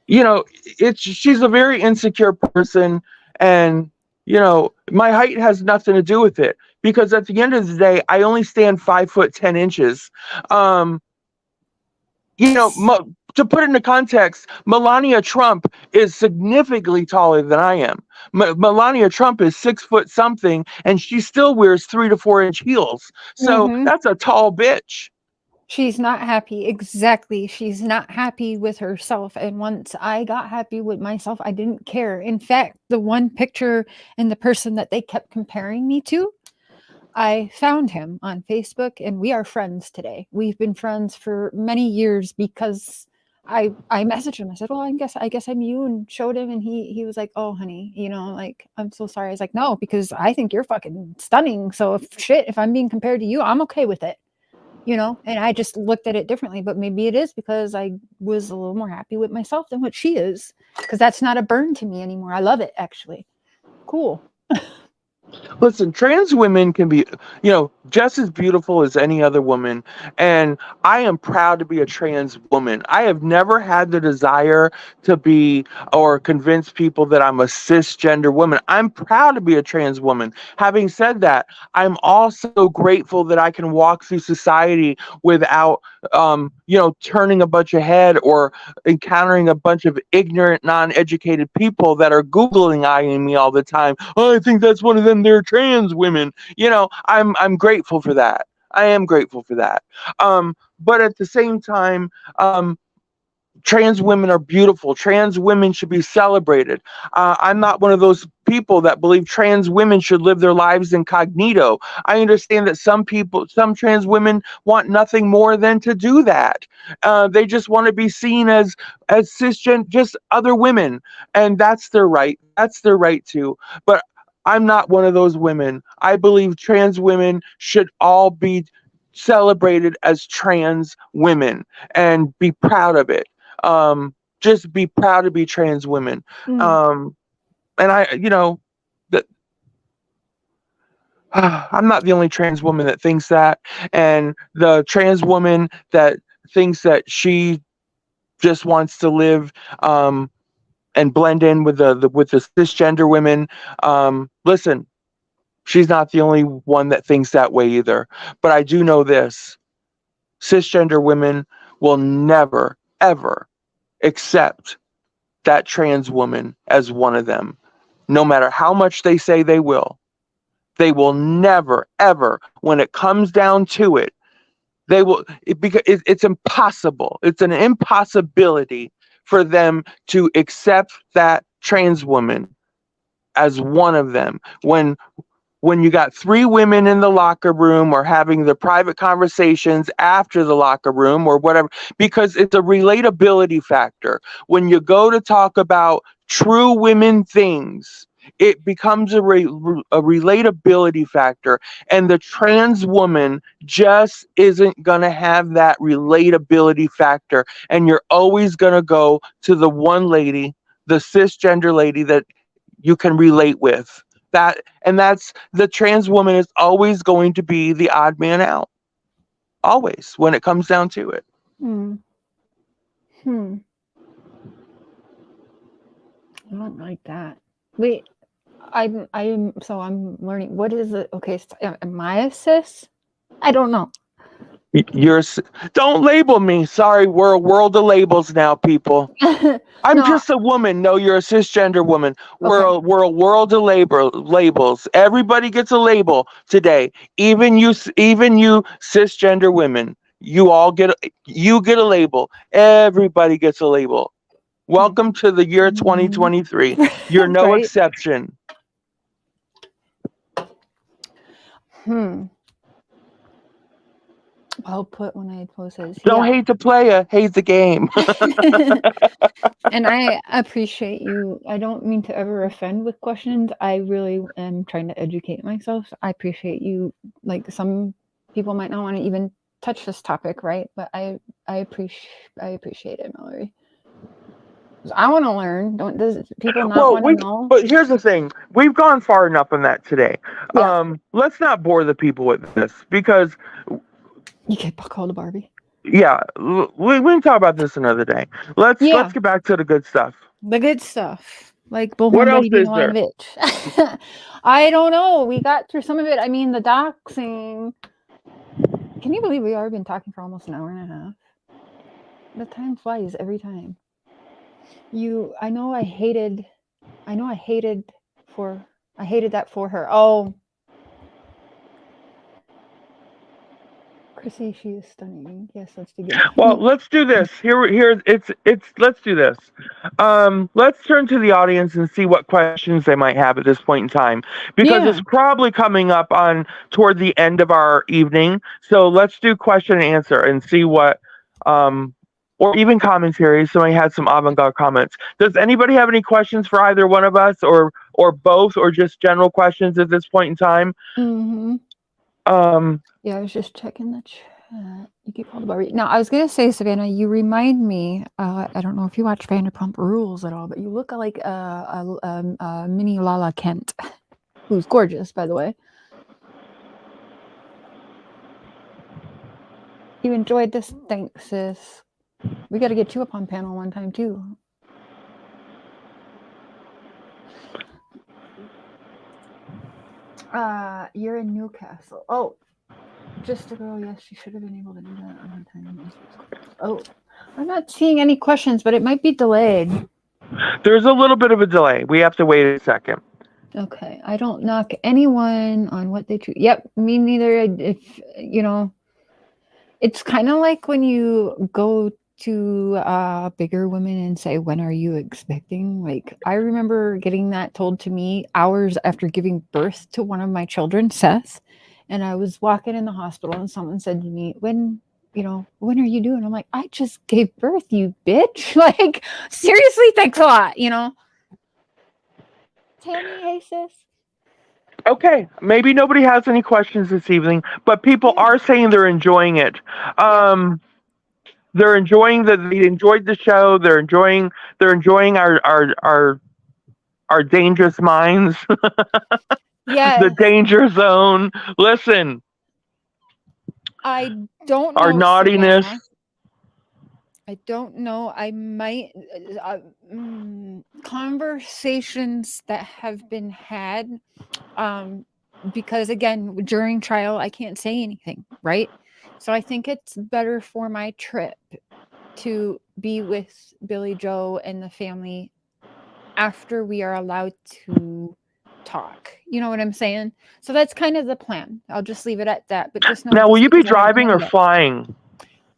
she's a very insecure person, and my height has nothing to do with it, because at the end of the day, I only stand 5'10". You know, to put it into context, Melania Trump is significantly taller than I am. Melania Trump is 6 foot something, and she still wears 3 to 4 inch heels. So Mm-hmm. that's a tall bitch. She's not happy. Exactly. She's not happy with herself. And once I got happy with myself, I didn't care. In fact, the one picture and the person that they kept comparing me to, I found him on Facebook and we are friends today. We've been friends for many years because I messaged him. I said, well, I guess I'm you, and showed him, and he was like, oh honey, like, I'm so sorry. I was like, no, because I think you're fucking stunning. So if I'm being compared to you, I'm okay with it. And I just looked at it differently, but maybe it is because I was a little more happy with myself than what she is, because that's not a burn to me anymore. I love it, actually. Cool. Listen, trans women can be, just as beautiful as any other woman. And I am proud to be a trans woman. I have never had the desire to be or convince people that I'm a cisgender woman. I'm proud to be a trans woman. Having said that, I'm also grateful that I can walk through society without, turning a bunch of head or encountering a bunch of ignorant, non-educated people that are Googling eyeing me all the time. Oh, I think that's one of them. They're trans women. I'm grateful for that. I am grateful for that. But at the same time, trans women are beautiful. Trans women should be celebrated. I'm not one of those people that believe trans women should live their lives incognito. I understand that some trans women want nothing more than to do that. They just want to be seen as cisgen, just other women, and that's their right. That's their right to. But I'm not one of those women. I believe trans women should all be celebrated as trans women and be proud of it. Just be proud to be trans women. And that I'm not the only trans woman that thinks that, and the trans woman that thinks that she just wants to live and blend in with the cisgender women. Listen, she's not the only one that thinks that way either. But I do know this: cisgender women will never ever accept that trans woman as one of them. No matter how much they say they will never, ever, when it comes down to it, because it's impossible. It's an impossibility for them to accept that trans woman as one of them. When when you got three women in the locker room or having the private conversations after the locker room or whatever, because it's a relatability factor. When you go to talk about true women things, it becomes a relatability factor. And the trans woman just isn't going to have that relatability factor. And you're always going to go to the one lady, the cisgender lady that you can relate with. That's the trans woman is always going to be the odd man out. Always, when it comes down to it. I don't like that. Wait, I'm learning. What is it? Okay, so, am I a cis? I don't know. Don't label me. Sorry, we're a world of labels now, people. I'm No. just a woman. No, you're a cisgender woman. We're Okay. a world of labels. Everybody gets a label today. Even you cisgender women. You get a label. Everybody gets a label. Welcome to the year 2023. You're no Right. exception. I'll put when I post this. Don't hate the player, hate the game. And I appreciate you. I don't mean to ever offend with questions. I really am trying to educate myself. I appreciate you. Like, some people might not want to even touch this topic, right? But I appreciate it, Mallory. I want to learn. Does people not want to know? But here's the thing. We've gone far enough on that today. Yeah. Let's not bore the people with this, because You get called a Barbie. yeah, we can talk about this another day. Let's get back to the good stuff. The good stuff. Like Bullhorn What else Buddy being is a there? bitch. I don't know. We got through some of it. I mean, the doxing. Can you believe we already been talking for almost an hour and a half? The time flies every time. I hated that for her. Oh, Chrissy, she is stunning. Yes, let's do it. Well, let's do this. Let's do this. Let's turn to the audience and see what questions they might have at this point in time, because it's probably coming up on toward the end of our evening. So let's do question and answer and see what, or even commentary. Somebody had some avant-garde comments. Does anybody have any questions for either one of us, or both, or just general questions at this point in time? Yeah, I was just checking the chat. You get called a Barbie. Now, I was going to say, Savannah, you remind me, I don't know if you watch Vanderpump Rules at all, but you look like a mini Lala Kent, who's gorgeous, by the way. You enjoyed this? Thanks, sis. We got to get you up on panel one time, too. You're in Newcastle. Oh, just a girl. Yes, she should have been able to do that on her time. Oh, I'm not seeing any questions, but it might be delayed. There's a little bit of a delay. We have to wait a second. Okay. I don't knock anyone on what they choose. Yep, me neither. If it's kind of like when you go to bigger women and say, when are you expecting? Like, I remember getting that told to me hours after giving birth to one of my children, Seth. And I was walking in the hospital and someone said to me, when are you doing? I'm like, I just gave birth, you bitch. Like, seriously, thanks a lot, Tammy, hey, sis. Okay, maybe nobody has any questions this evening, but people are saying they're enjoying it. They're enjoying they enjoyed the show. They're enjoying our dangerous minds. Yeah. The danger zone. Listen. I don't know. Our naughtiness. Savannah. I don't know. I might conversations that have been had, because again, during trial, I can't say anything, right? So I think it's better for my trip to be with Billy Joe and the family after we are allowed to talk. You know what I'm saying? So that's kind of the plan. I'll just leave it at that. But just know. Now, will you be driving or flying?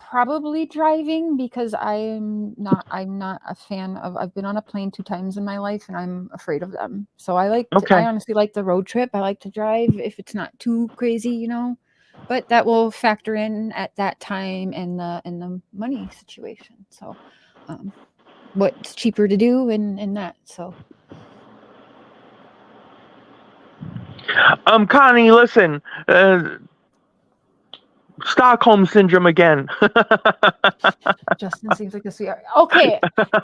probably driving because I'm not a fan of. I've been on a plane 2 times in my life and I'm afraid of them. So I Okay. honestly like the road trip. I like to drive if it's not too crazy, you know. But that will factor in at that time and the money situation. So what's cheaper to do and that. So Connie, listen, Stockholm syndrome again. Justin seems like a sweetheart. Okay,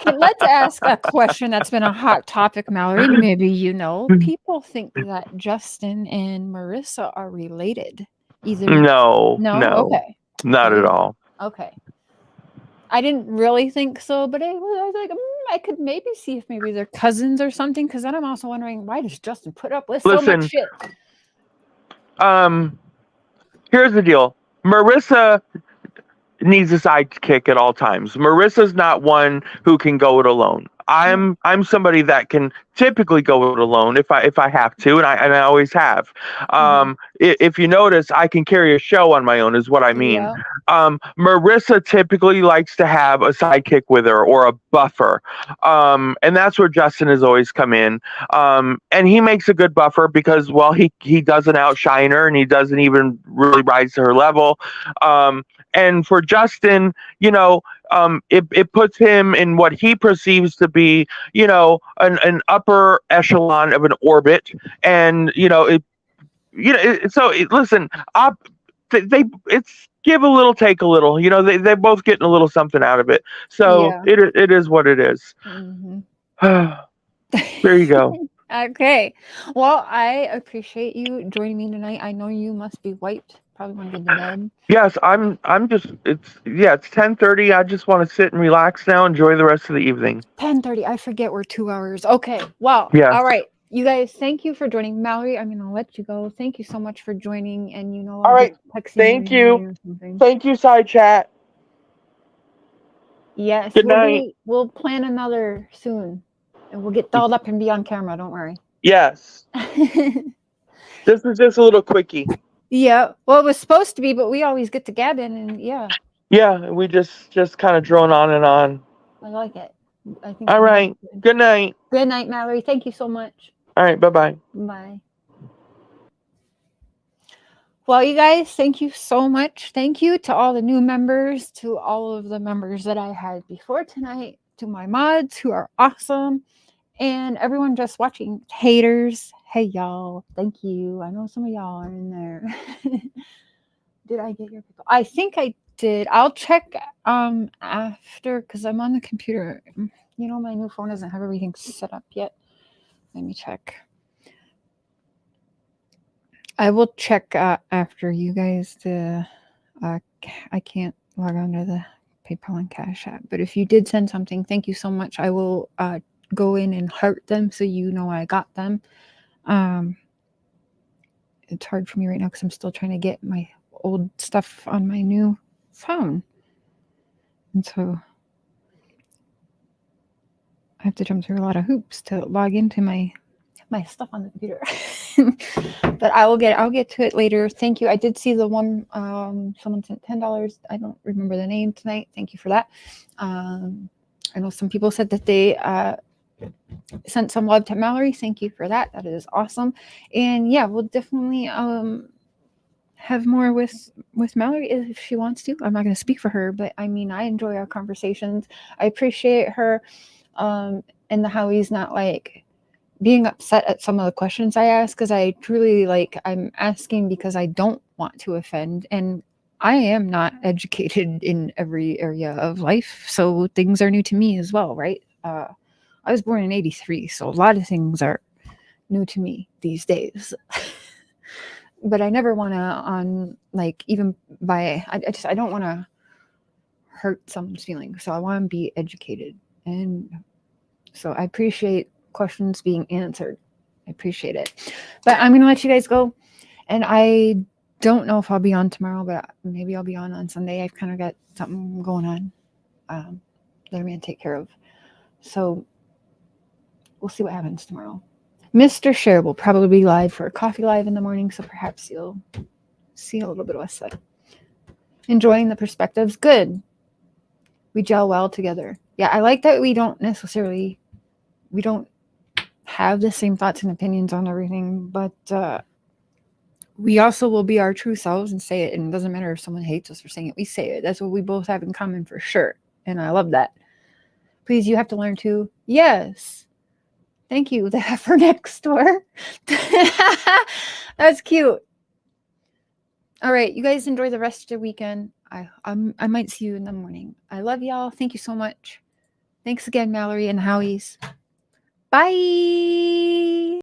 let's ask a question that's been a hot topic, Mallory. Maybe you know. People think that Justin and Marissa are related. Either No, no, no, okay. I not at didn't. all. Okay, I didn't really think so, but I was like, I could maybe see if maybe they're cousins or something. Because then I'm also wondering why does Justin put up with so much Listen, shit? Here's the deal. Marissa needs a sidekick at all times. Marissa's not one who can go it alone. I'm somebody that can typically go it alone if I have to, and I always have. If you notice, I can carry a show on my own, is what I mean. Yeah. Marissa typically likes to have a sidekick with her or a buffer, and that's where Justin has always come in. And he makes a good buffer because, well, he doesn't outshine her, and he doesn't even really rise to her level. And for Justin, you know, it puts him in what he perceives to be, you know, an upper echelon of an orbit, and listen, it's give a little, take a little. You know, they're both getting a little something out of it. So Yeah. it is what it is. There you go. Okay. Well, I appreciate you joining me tonight. I know you must be wiped. Probably want to get to bed. Yes, I'm just it's 10:30. I just want to sit and relax now, enjoy the rest of the evening. 10:30. I forget we're 2 hours. Okay. Well, Yes. all right. You guys, thank you for joining. Mallory, I'm gonna let you go. Thank you so much for joining. And All I'll right. be texting Thank you you. or something. Thank you, side chat. Yes, Good night. we'll plan another soon. And we'll get dolled up and be on camera, don't worry. Yes. This is just a little quickie. Yeah. Well, it was supposed to be, but we always get to gabbing and yeah. Yeah, we just kind of drone on and on. I like it. I think All right. Good night. Good night, Mallory. Thank you so much. All right. Bye-bye. Bye. Well, you guys, thank you so much. Thank you to all the new members, to all of the members that I had before tonight, to my mods who are awesome, and everyone just watching. Haters, hey y'all. Thank you. I know some of y'all are in there. Did I get your pickle? I think I did. I'll check after because I'm on the computer. You know, my new phone doesn't have everything set up yet. Let me check. I will check after you guys. I can't log on to the PayPal and Cash App, but if you did send something, thank you so much. I will go in and heart them so you know I got them. It's hard for me right now because I'm still trying to get my old stuff on my new phone, and so I have to jump through a lot of hoops to log into my stuff on the computer. But I'll get to it later. Thank you. I did see the one someone sent $10. I don't remember the name tonight. Thank you for that. I know some people said that they sent some love to Mallory. Thank you for that. That is awesome. And yeah, we'll definitely have more with Mallory if she wants to. I'm not going to speak for her, but I mean, I enjoy our conversations. I appreciate her and the how he's not like being upset at some of the questions I ask, because I truly I'm asking because I don't want to offend, and I am not educated in every area of life, so things are new to me as well, right? I was born in '83, so a lot of things are new to me these days. But I never want to I don't want to hurt someone's feelings, so I want to be educated, and so I appreciate questions being answered. I appreciate it. But I'm going to let you guys go. And I don't know if I'll be on tomorrow, but maybe I'll be on Sunday. I've kind of got something going on that I'm going to take care of. So we'll see what happens tomorrow. Mr. Cher will probably be live for a coffee live in the morning, so perhaps you'll see a little bit of us then. enjoying the perspectives. Good. We gel well together. Yeah, I like that we don't have the same thoughts and opinions on everything, but we also will be our true selves and say it. And it doesn't matter if someone hates us for saying it. We say it. That's what we both have in common for sure. And I love that. Please, you have to learn to. Yes. Thank you. The heifer next door. That's cute. All right, you guys enjoy the rest of the weekend. I might see you in the morning. I love y'all. Thank you so much. Thanks again, Mallory and Howie's. Bye.